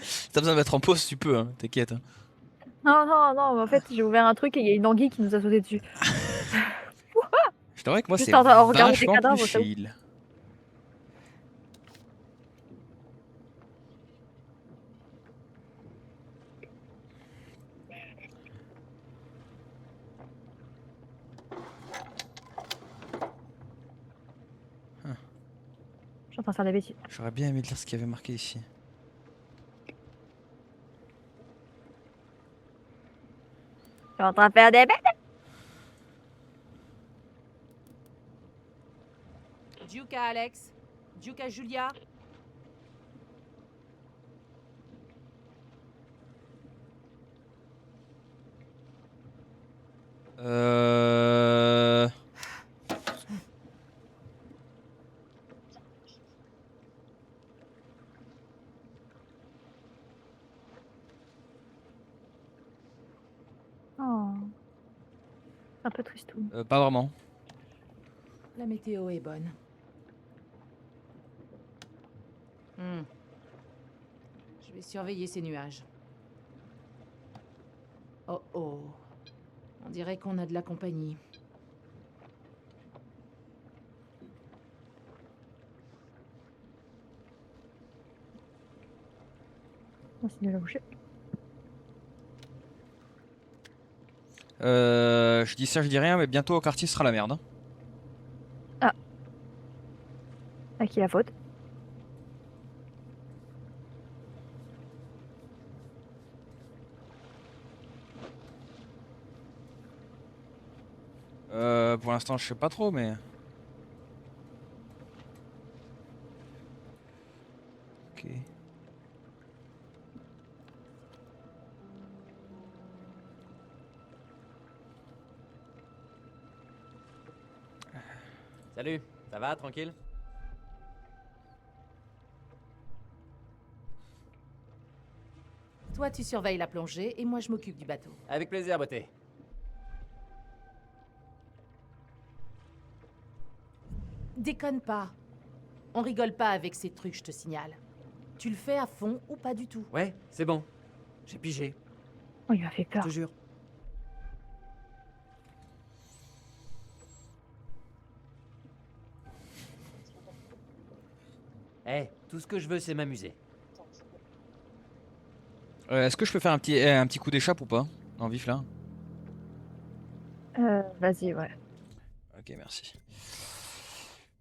Si t'as besoin de mettre en pause, tu peux, hein, t'inquiète. Hein. Non, en fait j'ai ouvert un truc et il y a une anguille qui nous a sauté dessus. Je t'avoue que moi Juste c'est en regardant tes vachement cadavres, plus ça. chill. Je suis en train de faire des bêtises. J'aurais bien aimé lire ce qu'il y avait marqué ici. Je suis en train de faire des bêtises. Duke à Alex. Duke à Julia. Euh... Oh. Un peu tristou. Pas vraiment. La météo est bonne. Je vais surveiller ces nuages. Oh oh. On dirait qu'on a de la compagnie. C'est nul à boucher. Je dis ça, je dis rien, mais bientôt au quartier ce sera la merde. Hein. Ah. À qui la faute? Pour l'instant, je sais pas trop, mais. Ok. Salut, ça va, tranquille? Toi, tu surveilles la plongée et moi, je m'occupe du bateau. Avec plaisir, beauté. Déconne pas. On rigole pas avec ces trucs, je te signale. Tu le fais à fond ou pas du tout? Ouais, c'est bon. J'ai pigé. Oh, il m'a fait Je peur. te jure. Eh, tout ce que je veux, c'est m'amuser. Est-ce que je peux faire un petit coup d'échappe ou pas? En vif là? Vas-y, ouais. Ok, merci.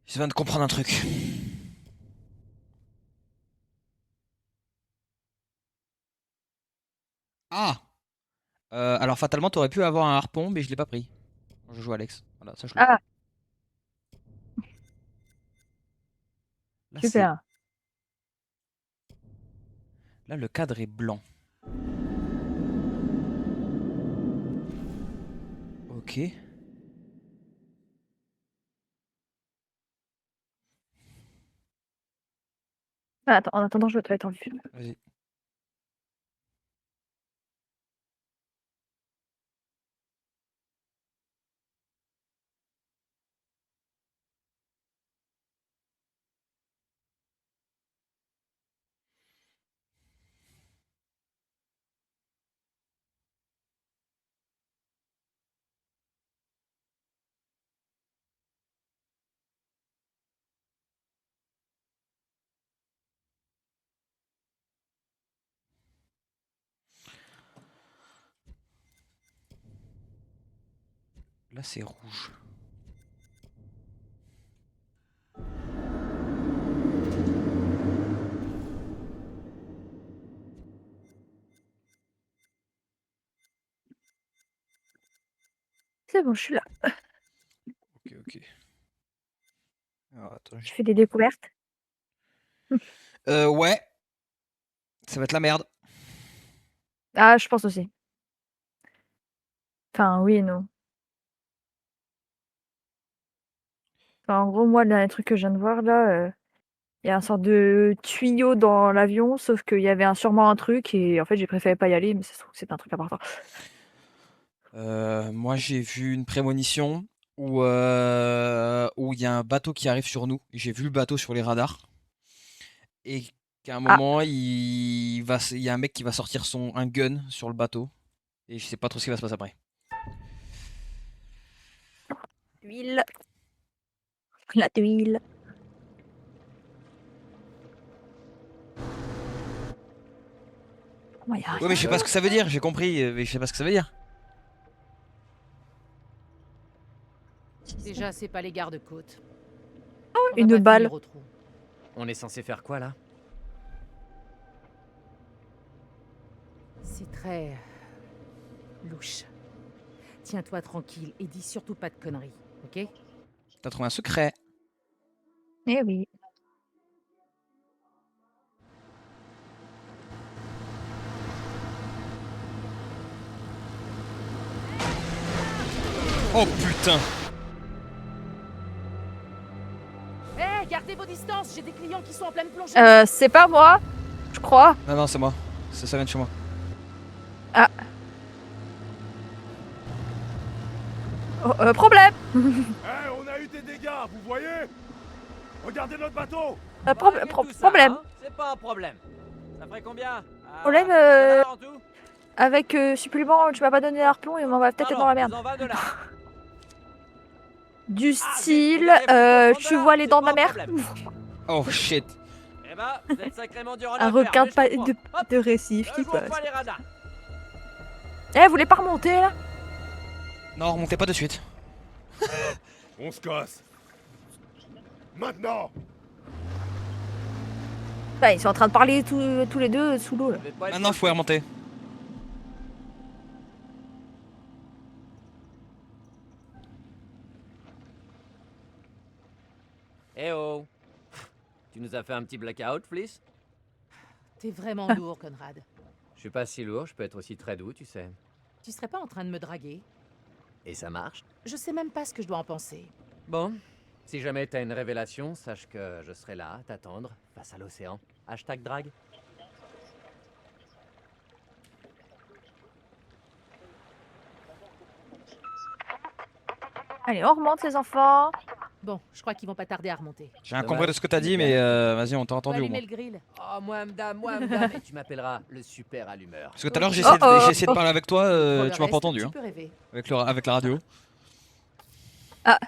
Je viens de comprendre un truc. Ah! Alors fatalement, t'aurais pu avoir un harpon, mais je l'ai pas pris. Quand je joue Alex. Voilà, ça je le Ah, Là, super. Là, le cadre est blanc. Ok. Ah, attends, en attendant, je vais te mettre en vue. Vas-y. Là, c'est rouge. C'est bon, je suis là. Ok, ok. Alors, attends, Je fais des découvertes. ouais. Ça va être la merde. Ah, je pense aussi. Enfin, oui et non. Enfin, en gros, moi, le dernier truc que je viens de voir là, il y a un sorte de tuyau dans l'avion, sauf qu'il y avait sûrement un truc et en fait, j'ai préféré pas y aller, mais ça se trouve que c'est un truc important. Moi, j'ai vu une prémonition où il y a un bateau qui arrive sur nous. J'ai vu le bateau sur les radars. Et qu'à un moment, il y a un mec qui va sortir un gun sur le bateau. Et je sais pas trop ce qui va se passer après. L'huile. La tuile. Oh, y a Ouais, rien. mais je sais pas ce que ça veut dire, j'ai compris, mais je sais pas ce que ça veut dire. Déjà, c'est pas les gardes-côtes. Oh, On va une pas balle. finir au trou. On est censé faire quoi là? C'est très louche. Tiens-toi tranquille et dis surtout pas de conneries, ok? T'as trouvé un secret. Eh oui. Oh putain! Hé, gardez vos distances, j'ai des clients qui sont en pleine plongée. C'est pas moi, je crois. Non, non, c'est moi. Ça vient de chez moi. Ah. Oh, problème. Eh, on a eu des dégâts, vous voyez? Regardez notre bateau. Problème. C'est pas un problème. Ça ferait combien? Problème avec supplément, tu m'as pas donné harpon et on va peut-être être dans la merde. Du style, tu vois les dents de la mer? Oh shit. Eh ben, vous êtes sacrément dur Un requin de récif qui passe. Eh, vous voulez pas remonter là? Non, remontez pas de suite. On se casse. Maintenant. Bah, ils sont en train de parler tous les deux sous l'eau là. Maintenant, faut remonter. Eh oh! Tu nous as fait un petit blackout, Fliss? T'es vraiment lourd, Conrad. Je suis pas si lourd, je peux être aussi très doux, tu sais. Tu serais pas en train de me draguer? Et ça marche? Je sais même pas ce que je dois en penser. Bon, si jamais t'as une révélation, sache que je serai là à t'attendre, face à l'océan. Hashtag drague. Allez, on remonte les enfants. Bon, je crois qu'ils vont pas tarder à remonter. J'ai rien compris de ce que t'as dit, mais vas-y, on t'a Faut entendu au moins. allumer le grill. Oh, moi, madame, et tu m'appelleras le super allumeur. Parce que tout à l'heure, j'ai essayé de parler avec toi, tu m'as pas entendu. Hein, avec la radio. Ah.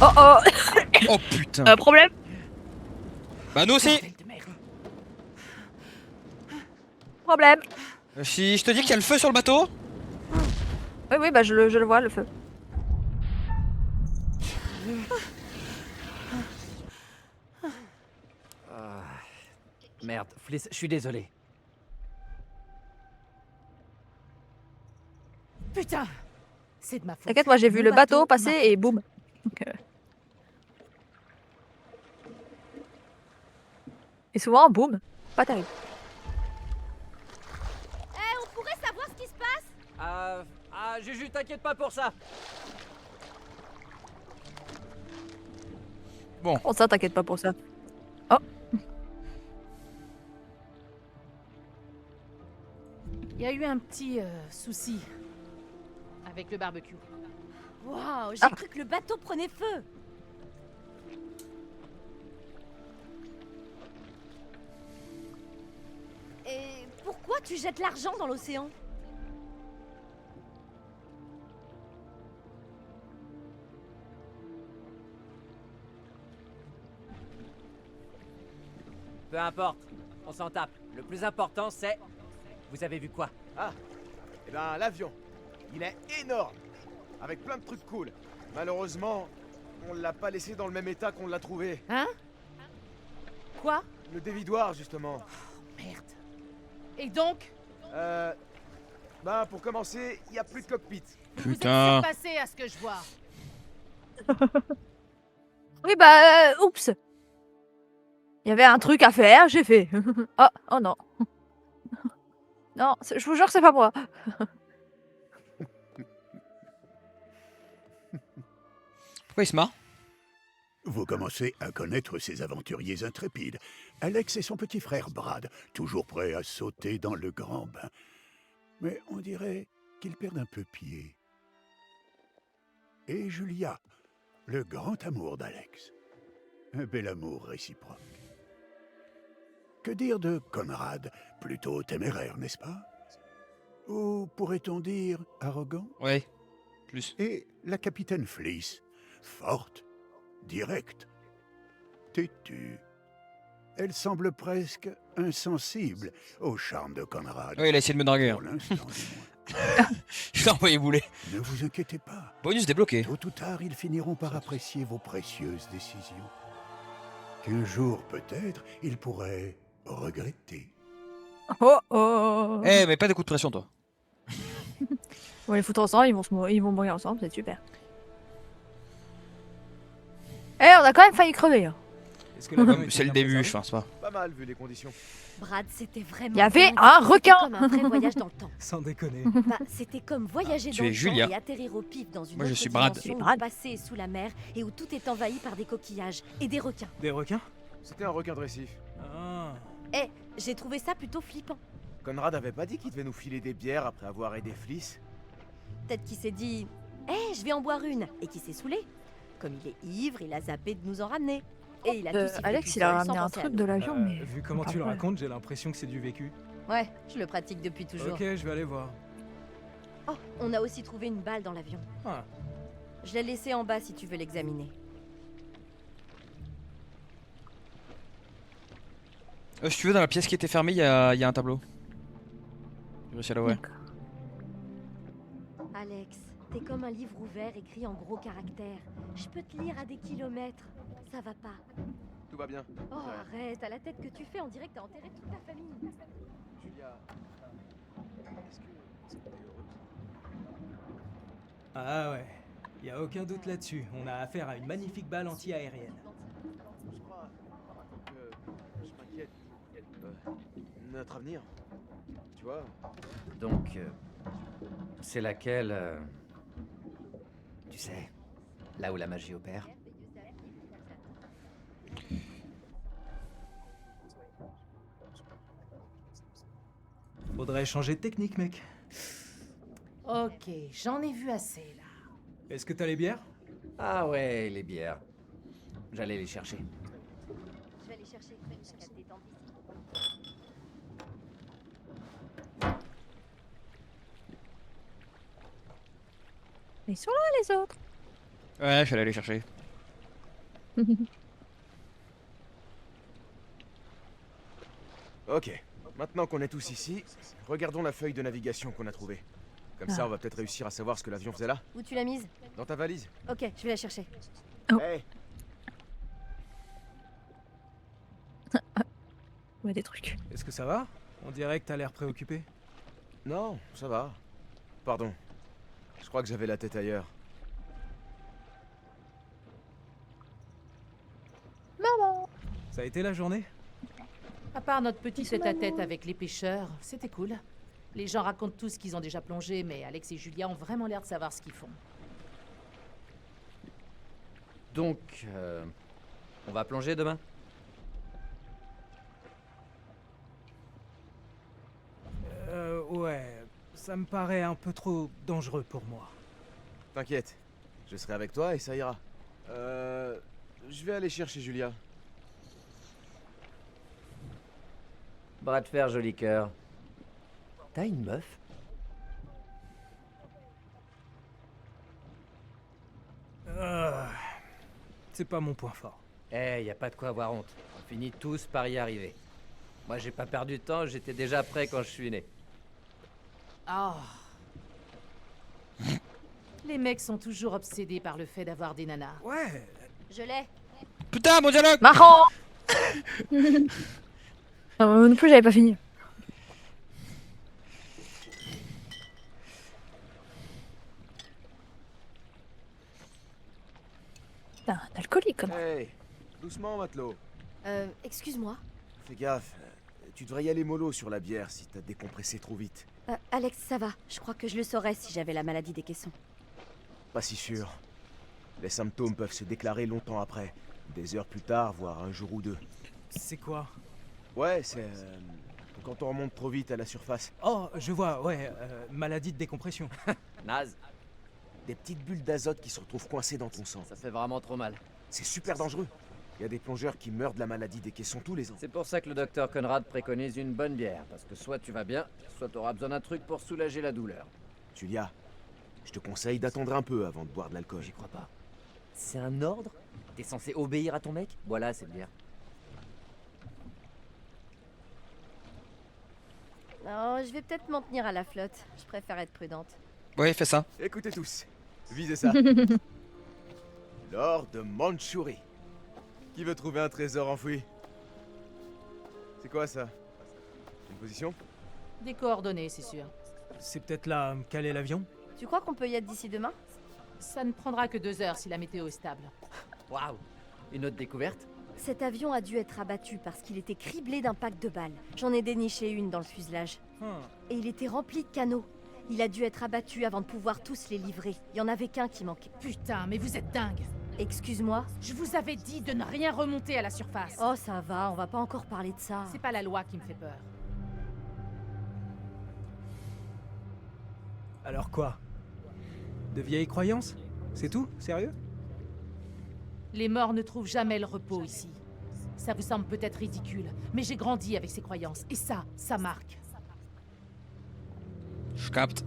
Oh oh. Oh putain. Problème? Bah nous aussi. Problème. Si je te dis qu'il y a le feu sur le bateau. Oui, oui, bah je le vois, le feu. Merde, Fliss, je suis désolé. Putain! C'est de ma faute. T'inquiète, moi j'ai vu Mon le bateau ma passer et faute. boum. Donc, Et souvent, boum, pas terrible. On pourrait savoir ce qui se passe? Juju, t'inquiète pas pour ça. Bon. Oh ça, t'inquiète pas pour ça. Oh. Il y a eu un petit souci avec le barbecue. Waouh, j'ai cru que le bateau prenait feu. Et pourquoi tu jettes l'argent dans l'océan? Peu importe, on s'en tape. Le plus important, c'est Vous avez vu quoi? Ah, eh ben l'avion. Il est énorme, avec plein de trucs cool. Malheureusement, on l'a pas laissé dans le même état qu'on l'a trouvé. Hein? Quoi? Le dévidoir, justement. Merde. Et donc? Bah, pour commencer, il y a plus de cockpit. Vous êtes Putain. surpassé à ce que je vois. Oui, bah, oups. Il y avait un truc à faire, j'ai fait. Oh non. Non, je vous jure, c'est pas moi. Pourquoi il se marre? Vous commencez à connaître ces aventuriers intrépides. Alex et son petit frère Brad, toujours prêts à sauter dans le grand bain. Mais on dirait qu'ils perdent un peu pied. Et Julia, le grand amour d'Alex. Un bel amour réciproque. Que dire de Conrad, plutôt téméraire, n'est-ce pas? Ou pourrait-on dire arrogant? Ouais, plus. Et la capitaine Fleece, forte, directe, têtue. Elle semble presque insensible au charme de Conrad. Ouais, il a essayé de me draguer. Pour l'instant, du moins. Je l'ai envoyé bouler. Ne vous inquiétez pas. Bonus débloqué. Tôt ou tard, ils finiront par apprécier vos précieuses décisions. Qu'un jour, peut-être, ils pourraient regretter. Oh oh. Eh, mais pas de coup de pression, toi. On va les foutre ensemble, ils vont mourir ensemble, c'est super. Eh, on a quand même failli crever. Hein. Est-ce que l'avion était C'est le bien début, préservé? je pense pas. Pas mal, vu les conditions. Brad, c'était vraiment. Il y avait dingue. un C'était requin. comme un vrai voyage dans le temps. Sans déconner. Bah, c'était comme voyager Tu dans es le Julia. temps et atterrir au pif dans une Moi, je autre suis Brad. dimension Brad. où le passé est sous la mer et où tout est envahi par des coquillages et des requins. Des requins? C'était un requin de récif. Ah. Eh, j'ai trouvé ça plutôt flippant. Conrad avait pas dit qu'il devait nous filer des bières après avoir aidé Fleece. Peut-être qu'il s'est dit « je vais en boire une » et qu'il s'est saoulé. Comme il est ivre, il a zappé de nous en ramener. Et il a tout sifflé Alex, tout il a seul, ramené sans un penser à truc nous. de l'avion, mais. Vu comment tu le racontes, j'ai l'impression que c'est du vécu. Ouais, je le pratique depuis toujours. Ok, je vais aller voir. Oh, on a aussi trouvé une balle dans l'avion. Ah. Je l'ai laissée en bas si tu veux l'examiner. Si tu veux, dans la pièce qui était fermée, il y a un tableau. J'ai réussi à l'ouvrir. Alex, t'es comme un livre ouvert écrit en gros caractères. Je peux te lire à des kilomètres. Ça va pas. Tout va bien. Oh, arrête, à la tête que tu fais, on dirait que t'as enterré toute ta famille. Julia, est-ce que t'es heureuse? Ah ouais, y a aucun doute là-dessus. On a affaire à une magnifique balle anti-aérienne. Je crois que je m'inquiète. Notre avenir. Tu vois? Donc, c'est laquelle tu sais, là où la magie opère. Faudrait changer de technique, mec. Ok, j'en ai vu assez là. Est-ce que t'as les bières? Ah ouais, les bières. J'allais les chercher. Je vais aller chercher. Qu'à te détendre ici. Ils sont là, les autres. Ouais, je suis allé les chercher. Ok. Maintenant qu'on est tous ici, regardons la feuille de navigation qu'on a trouvée. Comme ça, Ah. on va peut-être réussir à savoir ce que l'avion faisait là. Où tu l'as mise? Dans ta valise. Ok, je vais la chercher. Oh. Hey, Ouais, des trucs. Est-ce que ça va? On dirait que t'as l'air préoccupé. non, ça va. Pardon. Je crois que j'avais la tête ailleurs. Maman. Ça a été la journée? À part notre petit tête-à-tête avec les pêcheurs, c'était cool. Les gens racontent tous qu'ils ont déjà plongé, mais Alex et Julia ont vraiment l'air de savoir ce qu'ils font. Donc, on va plonger demain? Ouais. Ça me paraît un peu trop dangereux pour moi. T'inquiète. Je serai avec toi et ça ira. Je vais aller chercher Julia. Bras de fer, joli cœur. T'as une meuf? C'est pas mon point fort. Eh, y a pas de quoi avoir honte. On finit tous par y arriver. Moi, j'ai pas perdu de temps, j'étais déjà prêt quand je suis né. Ah. Les mecs sont toujours obsédés par le fait d'avoir des nanas. Ouais. Je l'ai. Putain, mon dialogue! Marrant. Non, non plus, j'avais pas fini. Putain, un alcoolique comme. Hey, doucement, matelot. Excuse-moi. Fais gaffe. Tu devrais y aller mollo sur la bière si t'as décompressé trop vite. Alex, ça va. Je crois que je le saurais si j'avais la maladie des caissons. Pas si sûr. Les symptômes peuvent se déclarer longtemps après. Des heures plus tard, voire un jour ou deux. C'est quoi? Ouais, c'est... quand on remonte trop vite à la surface. Oh, je vois, ouais, maladie de décompression. Naze, Des petites bulles d'azote qui se retrouvent coincées dans ton sang. ça fait vraiment trop mal. C'est super dangereux. Il y a des plongeurs qui meurent de la maladie des caissons tous les ans. C'est pour ça que le docteur Conrad préconise une bonne bière, parce que soit tu vas bien, soit t'auras besoin d'un truc pour soulager la douleur. Julia, je te conseille d'attendre un peu avant de boire de l'alcool. J'y crois pas. C'est un ordre? T'es censé obéir à ton mec? Voilà cette bière. Non, je vais peut-être m'en tenir à la flotte. Je préfère être prudente. Ouais, fais ça. Écoutez tous, visez ça. L'or de Mandchourie. Qui veut trouver un trésor enfoui? C'est quoi ça? Une position? Des coordonnées, c'est sûr. C'est peut-être là quel est l'avion? Tu crois qu'on peut y être d'ici demain? Ça ne prendra que 2 heures si la météo est stable. Waouh! Une autre découverte? Cet avion a dû être abattu parce qu'il était criblé d'impacts de balles. J'en ai déniché une dans le fuselage. Et il était rempli de canaux. Il a dû être abattu avant de pouvoir tous les livrer. Il y en avait qu'un qui manquait. Putain, mais vous êtes dingue! Excuse-moi? Je vous avais dit de ne rien remonter à la surface. Oh, ça va, on va pas encore parler de ça. C'est pas la loi qui me fait peur. Alors quoi? De vieilles croyances? C'est tout? Sérieux? Les morts ne trouvent jamais le repos ici. Ça vous semble peut-être ridicule, mais j'ai grandi avec ces croyances. Et ça marque. Je capte.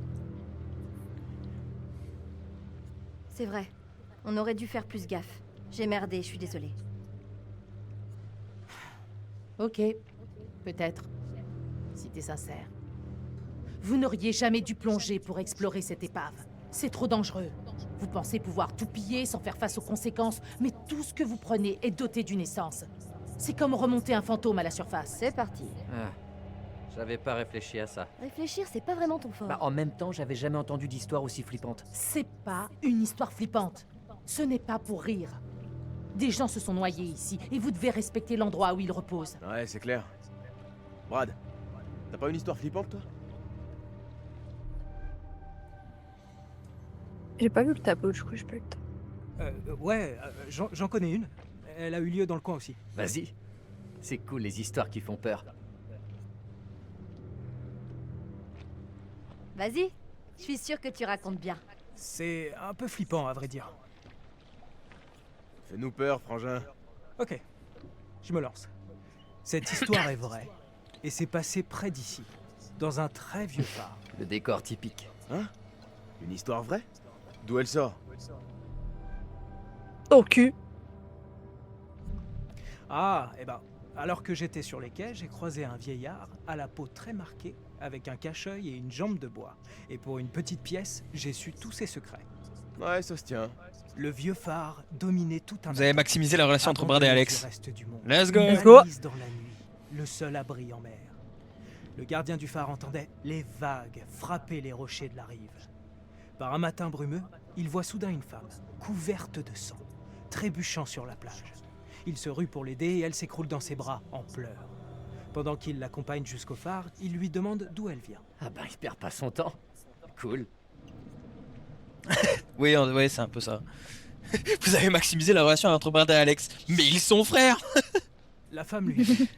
C'est vrai. On aurait dû faire plus gaffe. J'ai merdé, je suis désolée. Ok, peut-être. Si t'es sincère. Vous n'auriez jamais dû plonger pour explorer cette épave. C'est trop dangereux. Vous pensez pouvoir tout piller sans faire face aux conséquences, mais tout ce que vous prenez est doté d'une essence. C'est comme remonter un fantôme à la surface. C'est parti. Ah, j'avais pas réfléchi à ça. Réfléchir, c'est pas vraiment ton fort. Bah, en même temps, j'avais jamais entendu d'histoire aussi flippante. C'est pas une histoire flippante. Ce n'est pas pour rire. Des gens se sont noyés ici, et vous devez respecter l'endroit où ils reposent. Ouais, c'est clair. Brad, t'as pas une histoire flippante, toi? J'ai pas vu le tableau, du coup, j'ai pas eu le temps. Ouais, j'en connais une. Elle a eu lieu dans le coin aussi. Vas-y. C'est cool les histoires qui font peur. Vas-y, je suis sûre que tu racontes bien. C'est un peu flippant, à vrai dire. Fais-nous peur, frangin. Ok, je me lance. Cette histoire est vraie, et c'est passé près d'ici, dans un très vieux phare. Le décor typique. Hein? Une histoire vraie? D'où elle sort? Au cul. Ah, eh ben, alors que j'étais sur les quais, j'ai croisé un vieillard à la peau très marquée, avec un cache-œil et une jambe de bois. Et pour une petite pièce, j'ai su tous ses secrets. Ouais, ça se tient. Le vieux phare dominait tout un... Vous avez maximisé la relation entre Brad et Alex. Let's go. Let's go. Dans la nuit, le seul abri en mer. Le gardien du phare entendait les vagues frapper les rochers de la rive. Par un matin brumeux, il voit soudain une femme, couverte de sang, trébuchant sur la plage. Il se rue pour l'aider et elle s'écroule dans ses bras, en pleurs. Pendant qu'il l'accompagne jusqu'au phare, il lui demande d'où elle vient. Ah bah il perd pas son temps. Cool. Oui, ouais, c'est un peu ça. Vous avez maximisé la relation entre Brad et Alex, mais ils sont frères. La femme lui dit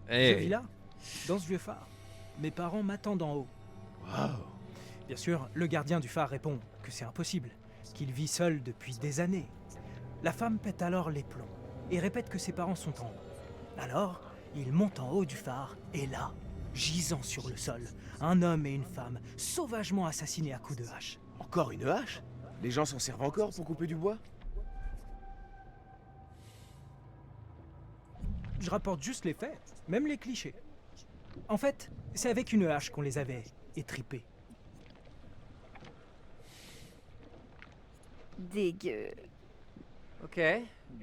Eh Je oui. vis là, dans ce vieux phare. Mes parents m'attendent en haut. Waouh. Bien sûr, le gardien du phare répond que c'est impossible, qu'il vit seul depuis des années. La femme pète alors les plombs et répète que ses parents sont en haut. Alors, il monte en haut du phare et là, gisant sur le sol, un homme et une femme sauvagement assassinés à coups de hache. Encore une hache? Les gens s'en servent encore pour couper du bois? Je rapporte juste les faits, même les clichés. En fait, c'est avec une hache qu'on les avait étripés. Dégueu. Ok,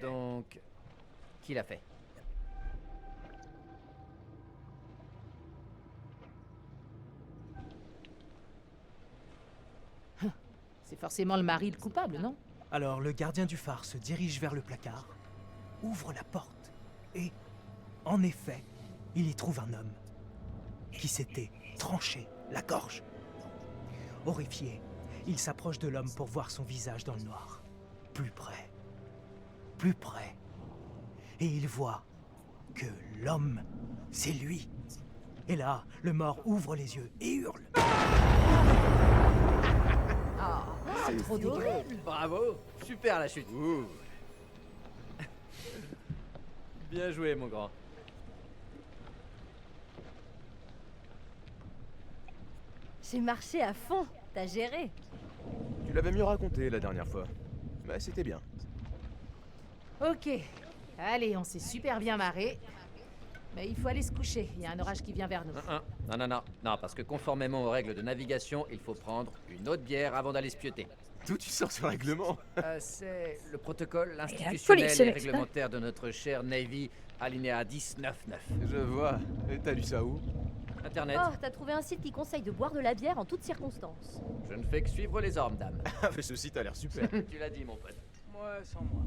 donc... Qui l'a fait? C'est forcément le mari le coupable, non? Alors le gardien du phare se dirige vers le placard, ouvre la porte et, en effet, il y trouve un homme qui s'était tranché la gorge. Horrifié, il s'approche de l'homme pour voir son visage dans le noir. Plus près. Et il voit que l'homme, c'est lui. Et là, le mort ouvre les yeux et hurle. C'est trop horrible. Bravo, super la chute. Bien joué, mon grand. J'ai marché à fond. T'as géré. Tu l'avais mieux raconté la dernière fois. Mais c'était bien. Ok. Allez, on s'est super bien marré. Mais il faut aller se coucher. Il y a un orage qui vient vers nous. Non, parce que conformément aux règles de navigation, il faut prendre une autre bière avant d'aller se pioter. D'où tu sors ce règlement? C'est le protocole folie, institutionnel ce et mec. réglementaire de notre cher Navy, alinéa 10.9.9. Je vois. Et t'as lu ça où? Internet. Oh, t'as trouvé un site qui conseille de boire de la bière en toutes circonstances. Je ne fais que suivre les ordres, dame. Mais ceci t'a l'air super. Tu l'as dit, mon pote. Moi, sans moi.